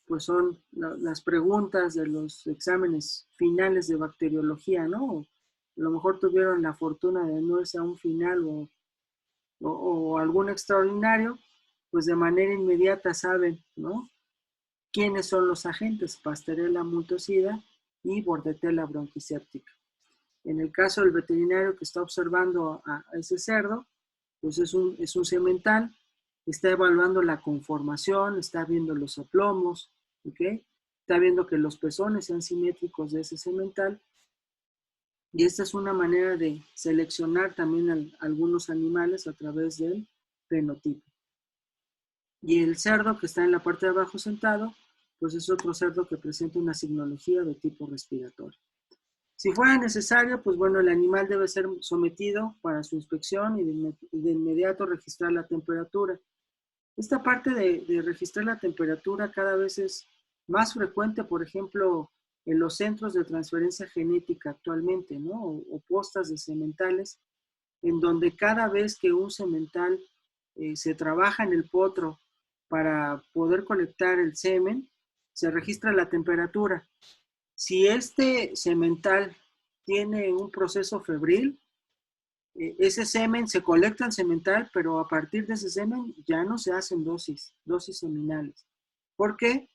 Speaker 1: pues son las preguntas de los exámenes finales de bacteriología, ¿no? A lo mejor tuvieron la fortuna de no irse a un final o algún extraordinario, pues de manera inmediata saben, ¿no? Quiénes son los agentes, Pasteurella multocida y Bordetella bronquicéptica. En el caso del veterinario que está observando a ese cerdo, pues es un semental, está evaluando la conformación, está viendo los aplomos, ¿ok? Está viendo que los pezones sean simétricos de ese semental. Y esta es una manera de seleccionar también algunos animales a través del fenotipo. Y el cerdo que está en la parte de abajo sentado, pues es otro cerdo que presenta una signología de tipo respiratorio. Si fuera necesario, pues bueno, el animal debe ser sometido para su inspección y de inmediato registrar la temperatura. Esta parte de registrar la temperatura cada vez es más frecuente, por ejemplo, en los centros de transferencia genética actualmente, ¿no? O postas de sementales, en donde cada vez que un semental se trabaja en el potro para poder colectar el semen, se registra la temperatura. Si este semental tiene un proceso febril, ese semen se colecta en semental, pero a partir de ese semen ya no se hacen dosis seminales. ¿Por qué?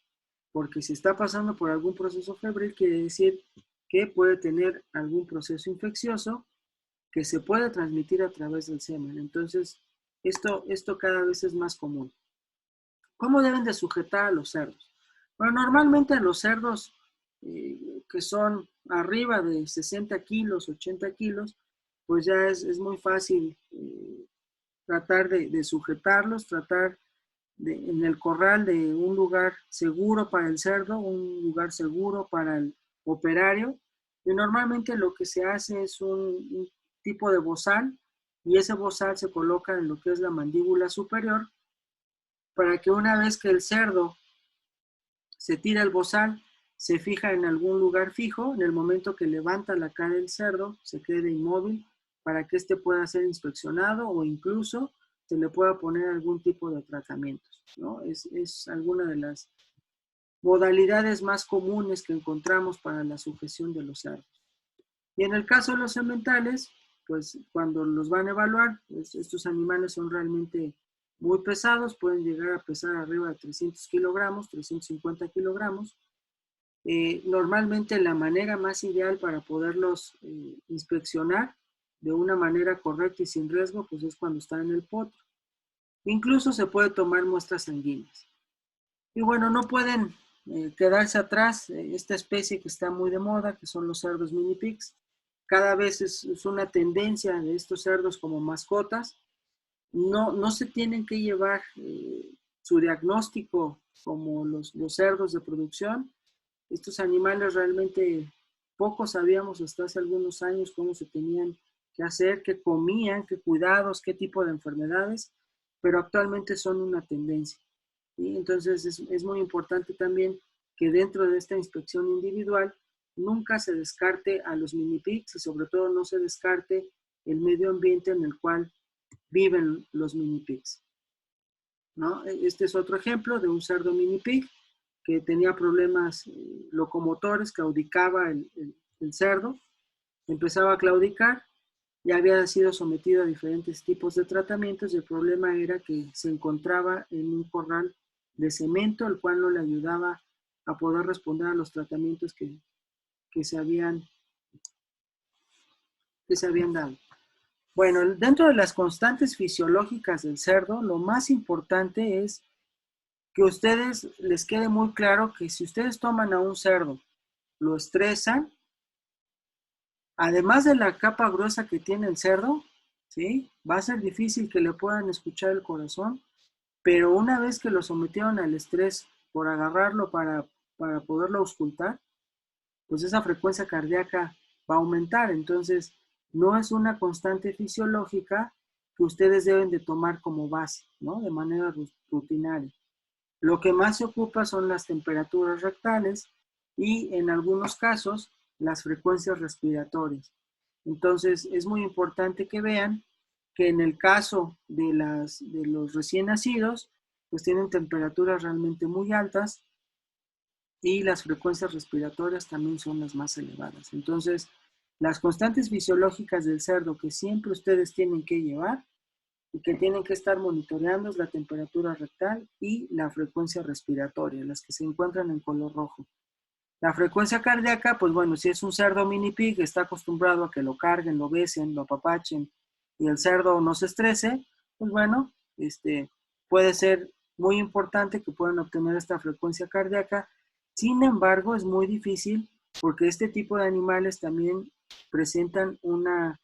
Speaker 1: Porque si está pasando por algún proceso febril, quiere decir que puede tener algún proceso infeccioso que se puede transmitir a través del semen. Entonces, esto cada vez es más común. ¿Cómo deben de sujetar a los cerdos? Bueno, normalmente los cerdos que son arriba de 60 kilos, 80 kilos, pues ya es muy fácil tratar de sujetarlos, tratar en el corral de un lugar seguro para el cerdo, un lugar seguro para el operario. Y normalmente lo que se hace es un tipo de bozal, y ese bozal se coloca en lo que es la mandíbula superior, para que una vez que el cerdo se tira el bozal, se fija en algún lugar fijo, en el momento que levanta la cara del cerdo, se quede inmóvil para que éste pueda ser inspeccionado o incluso se le pueda poner algún tipo de tratamientos, ¿no? Es alguna de las modalidades más comunes que encontramos para la sujeción de los cerdos. Y en el caso de los sementales, pues cuando los van a evaluar, pues estos animales son realmente muy pesados, pueden llegar a pesar arriba de 300 kilogramos, 350 kilogramos. Normalmente la manera más ideal para poderlos inspeccionar de una manera correcta y sin riesgo, pues es cuando están en el potro. Incluso se puede tomar muestras sanguíneas. Y bueno, no pueden quedarse atrás esta especie que está muy de moda, que son los cerdos mini pigs. Cada vez es una tendencia de estos cerdos como mascotas. No se tienen que llevar su diagnóstico como los cerdos de producción. Estos animales realmente poco sabíamos hasta hace algunos años cómo se tenían que hacer, qué comían, qué cuidados, qué tipo de enfermedades, pero actualmente son una tendencia. ¿Sí? Entonces es muy importante también que dentro de esta inspección individual nunca se descarte a los mini pigs y sobre todo no se descarte el medio ambiente en el cual viven los mini pigs, ¿no? Este es otro ejemplo de un cerdo mini pig que tenía problemas locomotores, claudicaba el cerdo, empezaba a claudicar, ya había sido sometido a diferentes tipos de tratamientos y el problema era que se encontraba en un corral de cemento, el cual no le ayudaba a poder responder a los tratamientos que se habían dado. Bueno, dentro de las constantes fisiológicas del cerdo, lo más importante es que a ustedes les quede muy claro que si ustedes toman a un cerdo, lo estresan, además de la capa gruesa que tiene el cerdo, ¿sí? Va a ser difícil que le puedan escuchar el corazón, pero una vez que lo sometieron al estrés por agarrarlo para poderlo auscultar, pues esa frecuencia cardíaca va a aumentar. Entonces, no es una constante fisiológica que ustedes deben de tomar como base, ¿no? De manera rutinaria. Lo que más se ocupa son las temperaturas rectales y en algunos casos las frecuencias respiratorias. Entonces es muy importante que vean que en el caso de los recién nacidos, pues tienen temperaturas realmente muy altas y las frecuencias respiratorias también son las más elevadas. Entonces, las constantes fisiológicas del cerdo que siempre ustedes tienen que llevar y que tienen que estar monitoreando es la temperatura rectal y la frecuencia respiratoria, las que se encuentran en color rojo. La frecuencia cardíaca, pues bueno, si es un cerdo mini pig, está acostumbrado a que lo carguen, lo besen, lo apapachen y el cerdo no se estrese, pues bueno, puede ser muy importante que puedan obtener esta frecuencia cardíaca. Sin embargo, es muy difícil porque este tipo de animales también presentan una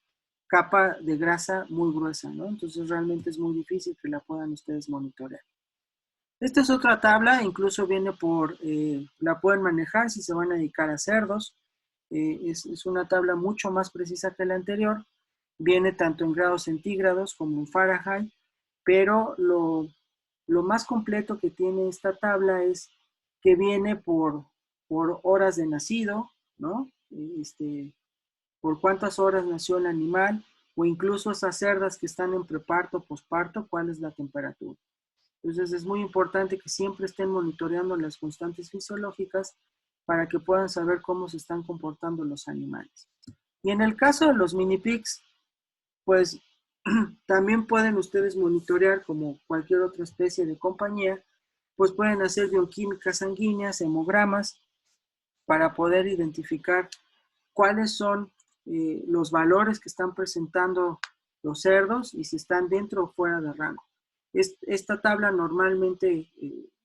Speaker 1: capa de grasa muy gruesa, ¿no? Entonces realmente es muy difícil que la puedan ustedes monitorear. Esta es otra tabla, incluso viene la pueden manejar si se van a dedicar a cerdos. Es una tabla mucho más precisa que la anterior. Viene tanto en grados centígrados como en Fahrenheit, pero lo más completo que tiene esta tabla es que viene por horas de nacido, ¿no? Por cuántas horas nació el animal, o incluso esas cerdas que están en preparto, posparto, cuál es la temperatura. Entonces es muy importante que siempre estén monitoreando las constantes fisiológicas para que puedan saber cómo se están comportando los animales. Y en el caso de los mini pigs, pues también pueden ustedes monitorear como cualquier otra especie de compañía, pues pueden hacer bioquímicas sanguíneas, hemogramas, para poder identificar cuáles son los valores que están presentando los cerdos y si están dentro o fuera de rango. Esta tabla normalmente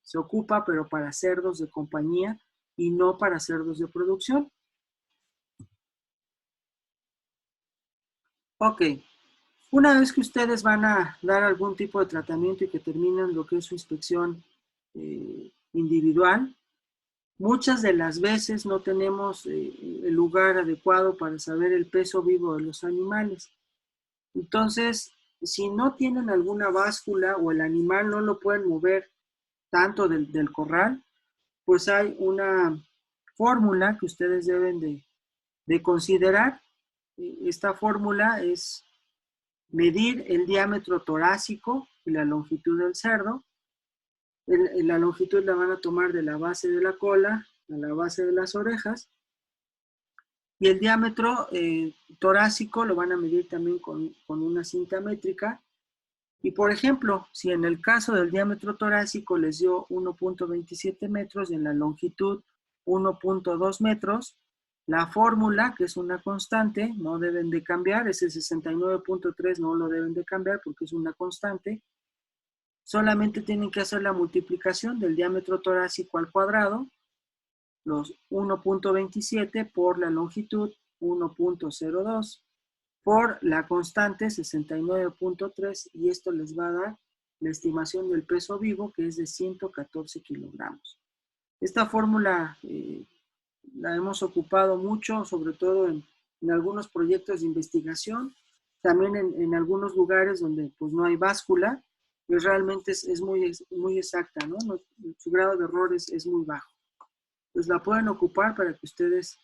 Speaker 1: se ocupa, pero para cerdos de compañía y no para cerdos de producción. Ok, Una vez que ustedes van a dar algún tipo de tratamiento y que terminan lo que es su inspección individual, muchas de las veces no tenemos el lugar adecuado para saber el peso vivo de los animales. Entonces, si no tienen alguna báscula o el animal no lo pueden mover tanto del corral, pues hay una fórmula que ustedes deben de considerar. Esta fórmula es medir el diámetro torácico y la longitud del cerdo. La longitud la van a tomar de la base de la cola a la base de las orejas. Y el diámetro torácico lo van a medir también con una cinta métrica. Y por ejemplo, si en el caso del diámetro torácico les dio 1.27 metros y en la longitud 1.2 metros, la fórmula, que es una constante, no deben de cambiar, ese 69.3 no lo deben de cambiar porque es una constante. Solamente tienen que hacer la multiplicación del diámetro torácico al cuadrado, los 1.27 por la longitud 1.02 por la constante 69.3 y esto les va a dar la estimación del peso vivo que es de 114 kilogramos. Esta fórmula la hemos ocupado mucho, sobre todo en algunos proyectos de investigación, también en algunos lugares donde pues no hay báscula, pues realmente es muy exacta, ¿no? Su grado de error es muy bajo. Pues la pueden ocupar para que ustedes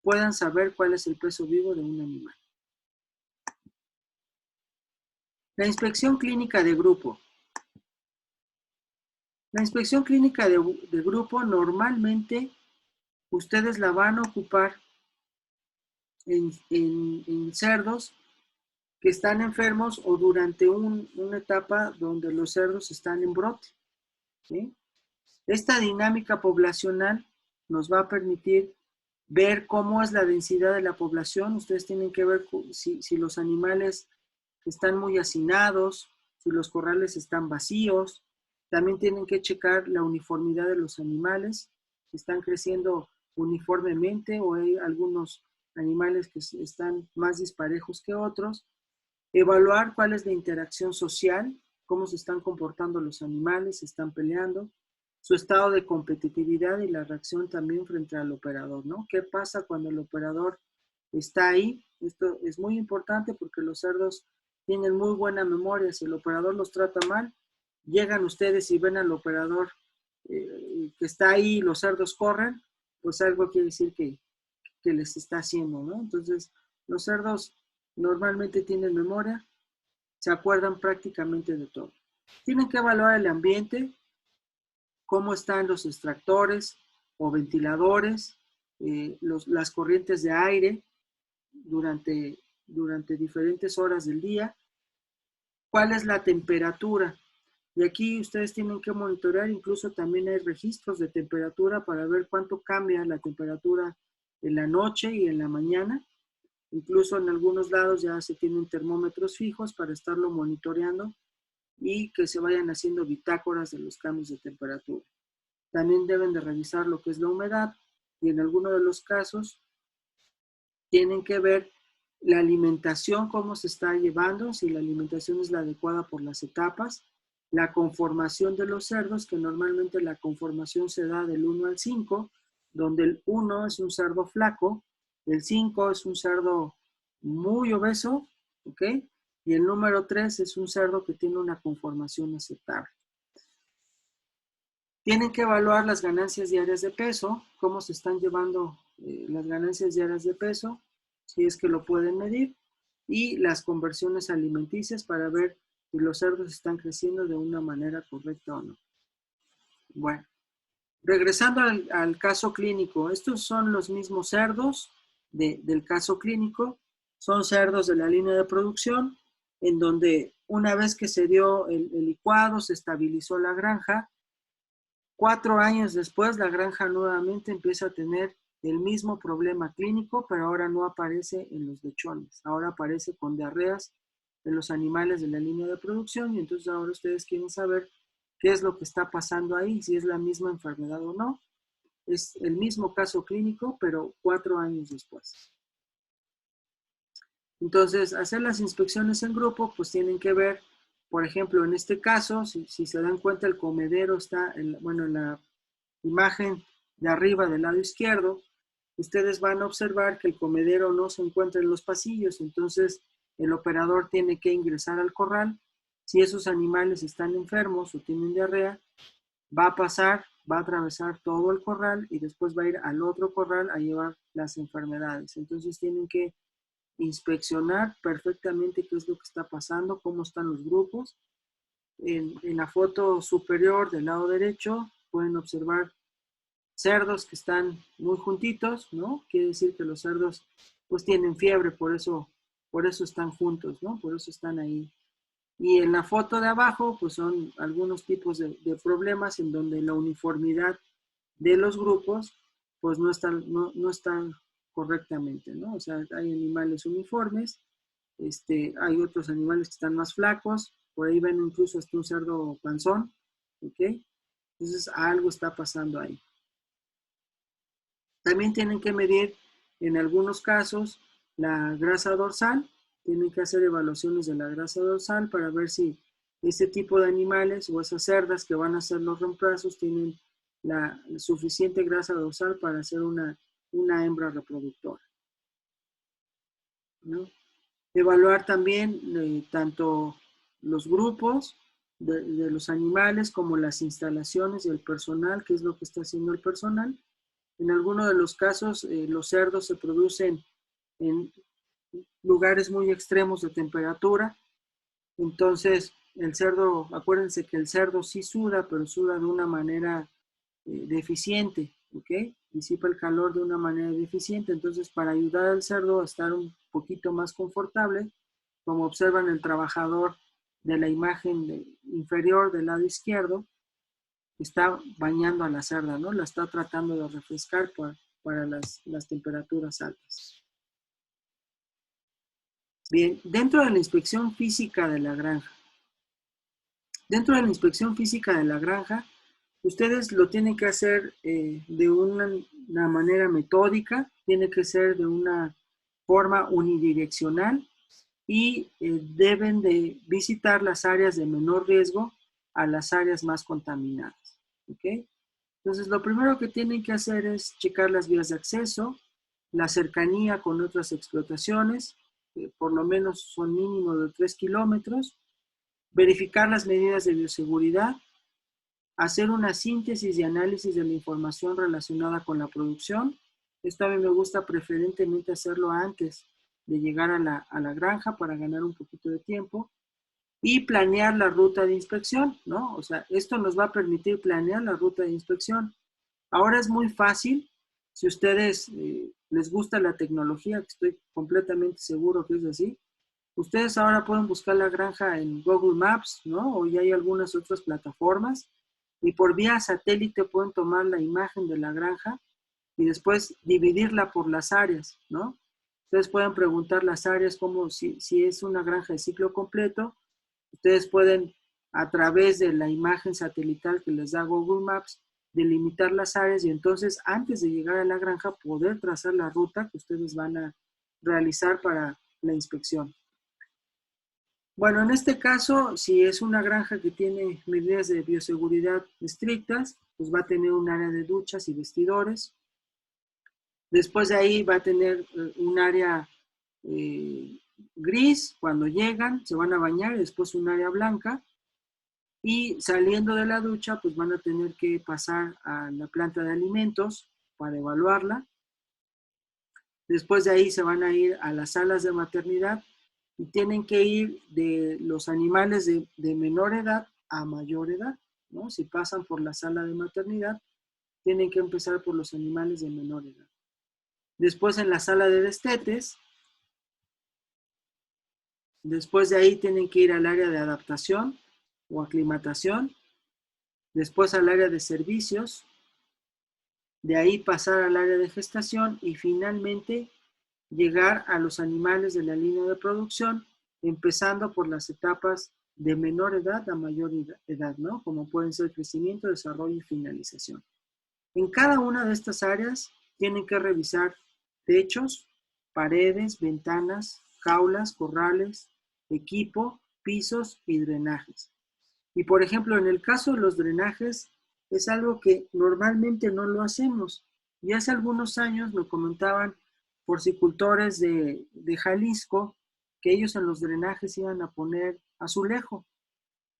Speaker 1: puedan saber cuál es el peso vivo de un animal. La inspección clínica de grupo. La inspección clínica de grupo normalmente ustedes la van a ocupar en cerdos que están enfermos o durante una etapa donde los cerdos están en brote, ¿sí? Esta dinámica poblacional nos va a permitir ver cómo es la densidad de la población. Ustedes tienen que ver si los animales están muy hacinados, si los corrales están vacíos. También tienen que checar la uniformidad de los animales, si están creciendo uniformemente o hay algunos animales que están más disparejos que otros. Evaluar cuál es la interacción social, cómo se están comportando los animales, si están peleando, su estado de competitividad y la reacción también frente al operador, ¿no? ¿Qué pasa cuando el operador está ahí? Esto es muy importante porque los cerdos tienen muy buena memoria. Si el operador los trata mal, llegan ustedes y ven al operador que está ahí y los cerdos corren, pues algo quiere decir que les está haciendo, ¿no? Entonces, los cerdos normalmente tienen memoria, se acuerdan prácticamente de todo. Tienen que evaluar el ambiente, cómo están los extractores o ventiladores, las corrientes de aire durante diferentes horas del día, cuál es la temperatura. Y aquí ustedes tienen que monitorear, incluso también hay registros de temperatura para ver cuánto cambia la temperatura en la noche y en la mañana. Incluso en algunos lados ya se tienen termómetros fijos para estarlo monitoreando y que se vayan haciendo bitácoras de los cambios de temperatura. También deben de revisar lo que es la humedad y en algunos de los casos tienen que ver la alimentación, cómo se está llevando, si la alimentación es la adecuada por las etapas, la conformación de los cerdos, que normalmente la conformación se da del 1 al 5, donde el 1 es un cerdo flaco, el 5 es un cerdo muy obeso, ¿ok? Y el número 3 es un cerdo que tiene una conformación aceptable. Tienen que evaluar las ganancias diarias de peso, cómo se están llevando las ganancias diarias de peso, si es que lo pueden medir, y las conversiones alimenticias para ver si los cerdos están creciendo de una manera correcta o no. Bueno, regresando al caso clínico, estos son los mismos cerdos del caso clínico, son cerdos de la línea de producción, en donde una vez que se dio el licuado, se estabilizó la granja. 4 años después, la granja nuevamente empieza a tener el mismo problema clínico, pero ahora no aparece en los lechones, ahora aparece con diarreas de los animales de la línea de producción y entonces ahora ustedes quieren saber qué es lo que está pasando ahí, si es la misma enfermedad o no. Es el mismo caso clínico, pero 4 años después. Entonces, hacer las inspecciones en grupo, pues tienen que ver, por ejemplo, en este caso, si se dan cuenta, el comedero está, bueno, en la imagen de arriba del lado izquierdo, ustedes van a observar que el comedero no se encuentra en los pasillos, entonces el operador tiene que ingresar al corral. Si esos animales están enfermos o tienen diarrea, va a pasar, va a atravesar todo el corral y después va a ir al otro corral a llevar las enfermedades. Entonces tienen que inspeccionar perfectamente qué es lo que está pasando, cómo están los grupos. En la foto superior del lado derecho pueden observar cerdos que están muy juntitos, ¿no? Quiere decir que los cerdos pues tienen fiebre, por eso están juntos, ¿no? Por eso están ahí. Y en la foto de abajo pues son algunos tipos de problemas en donde la uniformidad de los grupos pues no están correctamente, ¿no? O sea, hay animales uniformes, hay otros animales que están más flacos, por ahí ven incluso hasta un cerdo panzón, ¿ok? Entonces algo está pasando ahí. También tienen que medir en algunos casos la grasa dorsal, tienen que hacer evaluaciones de la grasa dorsal para ver si este tipo de animales o esas cerdas que van a hacer los reemplazos tienen la suficiente grasa dorsal para hacer una hembra reproductora, ¿no? Evaluar también tanto los grupos de los animales como las instalaciones y el personal, qué es lo que está haciendo el personal. En algunos de los casos, los cerdos se producen en lugares muy extremos de temperatura. Entonces, el cerdo, acuérdense que el cerdo sí suda, pero suda de una manera deficiente, ¿ok? Disipa el calor de una manera deficiente. Entonces, para ayudar al cerdo a estar un poquito más confortable, como observan el trabajador de la imagen inferior del lado izquierdo, está bañando a la cerda, ¿no? La está tratando de refrescar para las temperaturas altas. Bien, dentro de la inspección física de la granja, ustedes lo tienen que hacer de una manera metódica, tiene que ser de una forma unidireccional y deben de visitar las áreas de menor riesgo a las áreas más contaminadas, ¿ok? Entonces, lo primero que tienen que hacer es checar las vías de acceso, la cercanía con otras explotaciones, que por lo menos son mínimo de 3 kilómetros, verificar las medidas de bioseguridad, hacer una síntesis y análisis de la información relacionada con la producción. Esto a mí me gusta preferentemente hacerlo antes de llegar a la granja para ganar un poquito de tiempo y planear la ruta de inspección, ¿no? O sea, esto nos va a permitir planear la ruta de inspección. Ahora es muy fácil, si ustedes les gusta la tecnología, que estoy completamente seguro que es así, ustedes ahora pueden buscar la granja en Google Maps, ¿no? O ya hay algunas otras plataformas y por vía satélite pueden tomar la imagen de la granja y después dividirla por las áreas, ¿no? Ustedes pueden preguntar las áreas como si es una granja de ciclo completo, ustedes pueden a través de la imagen satelital que les da Google Maps delimitar las áreas y entonces antes de llegar a la granja poder trazar la ruta que ustedes van a realizar para la inspección. Bueno, en este caso, si es una granja que tiene medidas de bioseguridad estrictas, pues va a tener un área de duchas y vestidores. Después de ahí va a tener un área gris cuando llegan, se van a bañar, y después un área blanca. Y saliendo de la ducha, pues van a tener que pasar a la planta de alimentos para evaluarla. Después de ahí se van a ir a las salas de maternidad y tienen que ir de los animales de menor edad a mayor edad, ¿no? Si pasan por la sala de maternidad, tienen que empezar por los animales de menor edad. Después en la sala de destetes, después de ahí tienen que ir al área de adaptación o aclimatación, después al área de servicios, de ahí pasar al área de gestación y finalmente llegar a los animales de la línea de producción, empezando por las etapas de menor edad a mayor edad, ¿no? Como pueden ser crecimiento, desarrollo y finalización. En cada una de estas áreas tienen que revisar techos, paredes, ventanas, jaulas, corrales, equipo, pisos y drenajes. Y por ejemplo, en el caso de los drenajes, es algo que normalmente no lo hacemos. Y hace algunos años me comentaban porcicultores de Jalisco que ellos en los drenajes iban a poner azulejo.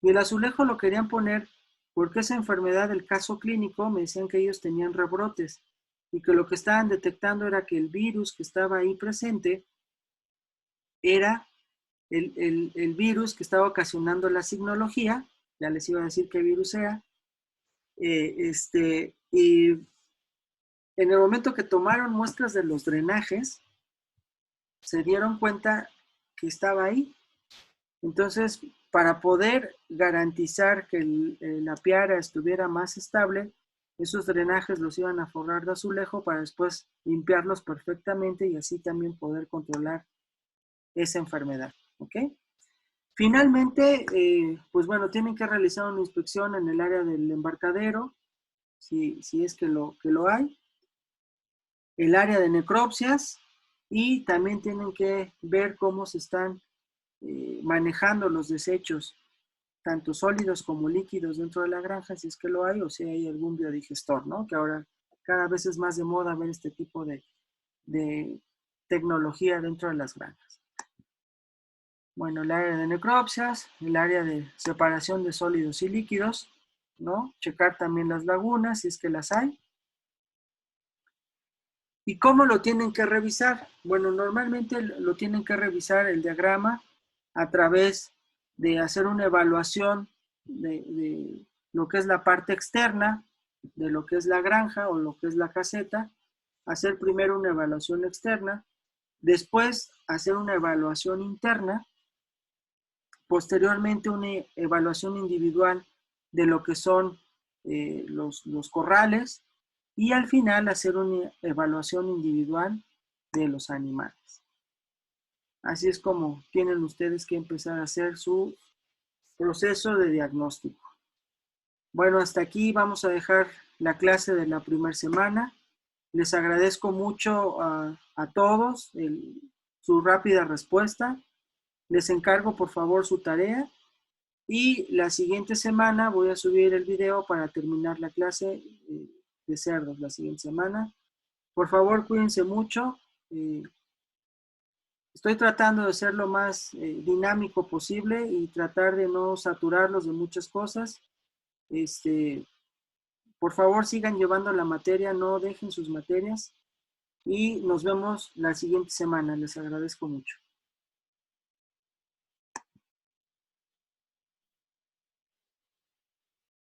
Speaker 1: Y el azulejo lo querían poner porque esa enfermedad del caso clínico me decían que ellos tenían rebrotes y que lo que estaban detectando era que el virus que estaba ahí presente era el virus que estaba ocasionando la signología, ya les iba a decir qué virus era, y en el momento que tomaron muestras de los drenajes, se dieron cuenta que estaba ahí. Entonces, para poder garantizar que la piara estuviera más estable, esos drenajes los iban a forrar de azulejo para después limpiarlos perfectamente y así también poder controlar esa enfermedad. ¿Ok? Finalmente, pues bueno, tienen que realizar una inspección en el área del embarcadero, si es que lo hay, el área de necropsias y también tienen que ver cómo se están manejando los desechos, tanto sólidos como líquidos dentro de la granja, si es que lo hay, o si hay algún biodigestor, ¿no? Que ahora cada vez es más de moda ver este tipo de tecnología dentro de las granjas. Bueno, el área de necropsias, el área de separación de sólidos y líquidos, ¿no? Checar también las lagunas, si es que las hay. ¿Y cómo lo tienen que revisar? Bueno, normalmente lo tienen que revisar el diagrama a través de hacer una evaluación de lo que es la parte externa, de lo que es la granja o lo que es la caseta, hacer primero una evaluación externa, después hacer una evaluación interna, posteriormente una evaluación individual de lo que son los corrales y al final hacer una evaluación individual de los animales. Así es como tienen ustedes que empezar a hacer su proceso de diagnóstico. Bueno, hasta aquí vamos a dejar la clase de la primera semana. Les agradezco mucho a todos su rápida respuesta. Les encargo por favor su tarea y la siguiente semana voy a subir el video para terminar la clase de cerdos la siguiente semana. Por favor, cuídense mucho. Estoy tratando de ser lo más dinámico posible y tratar de no saturarlos de muchas cosas. Por favor, sigan llevando la materia, no dejen sus materias y nos vemos la siguiente semana. Les agradezco mucho.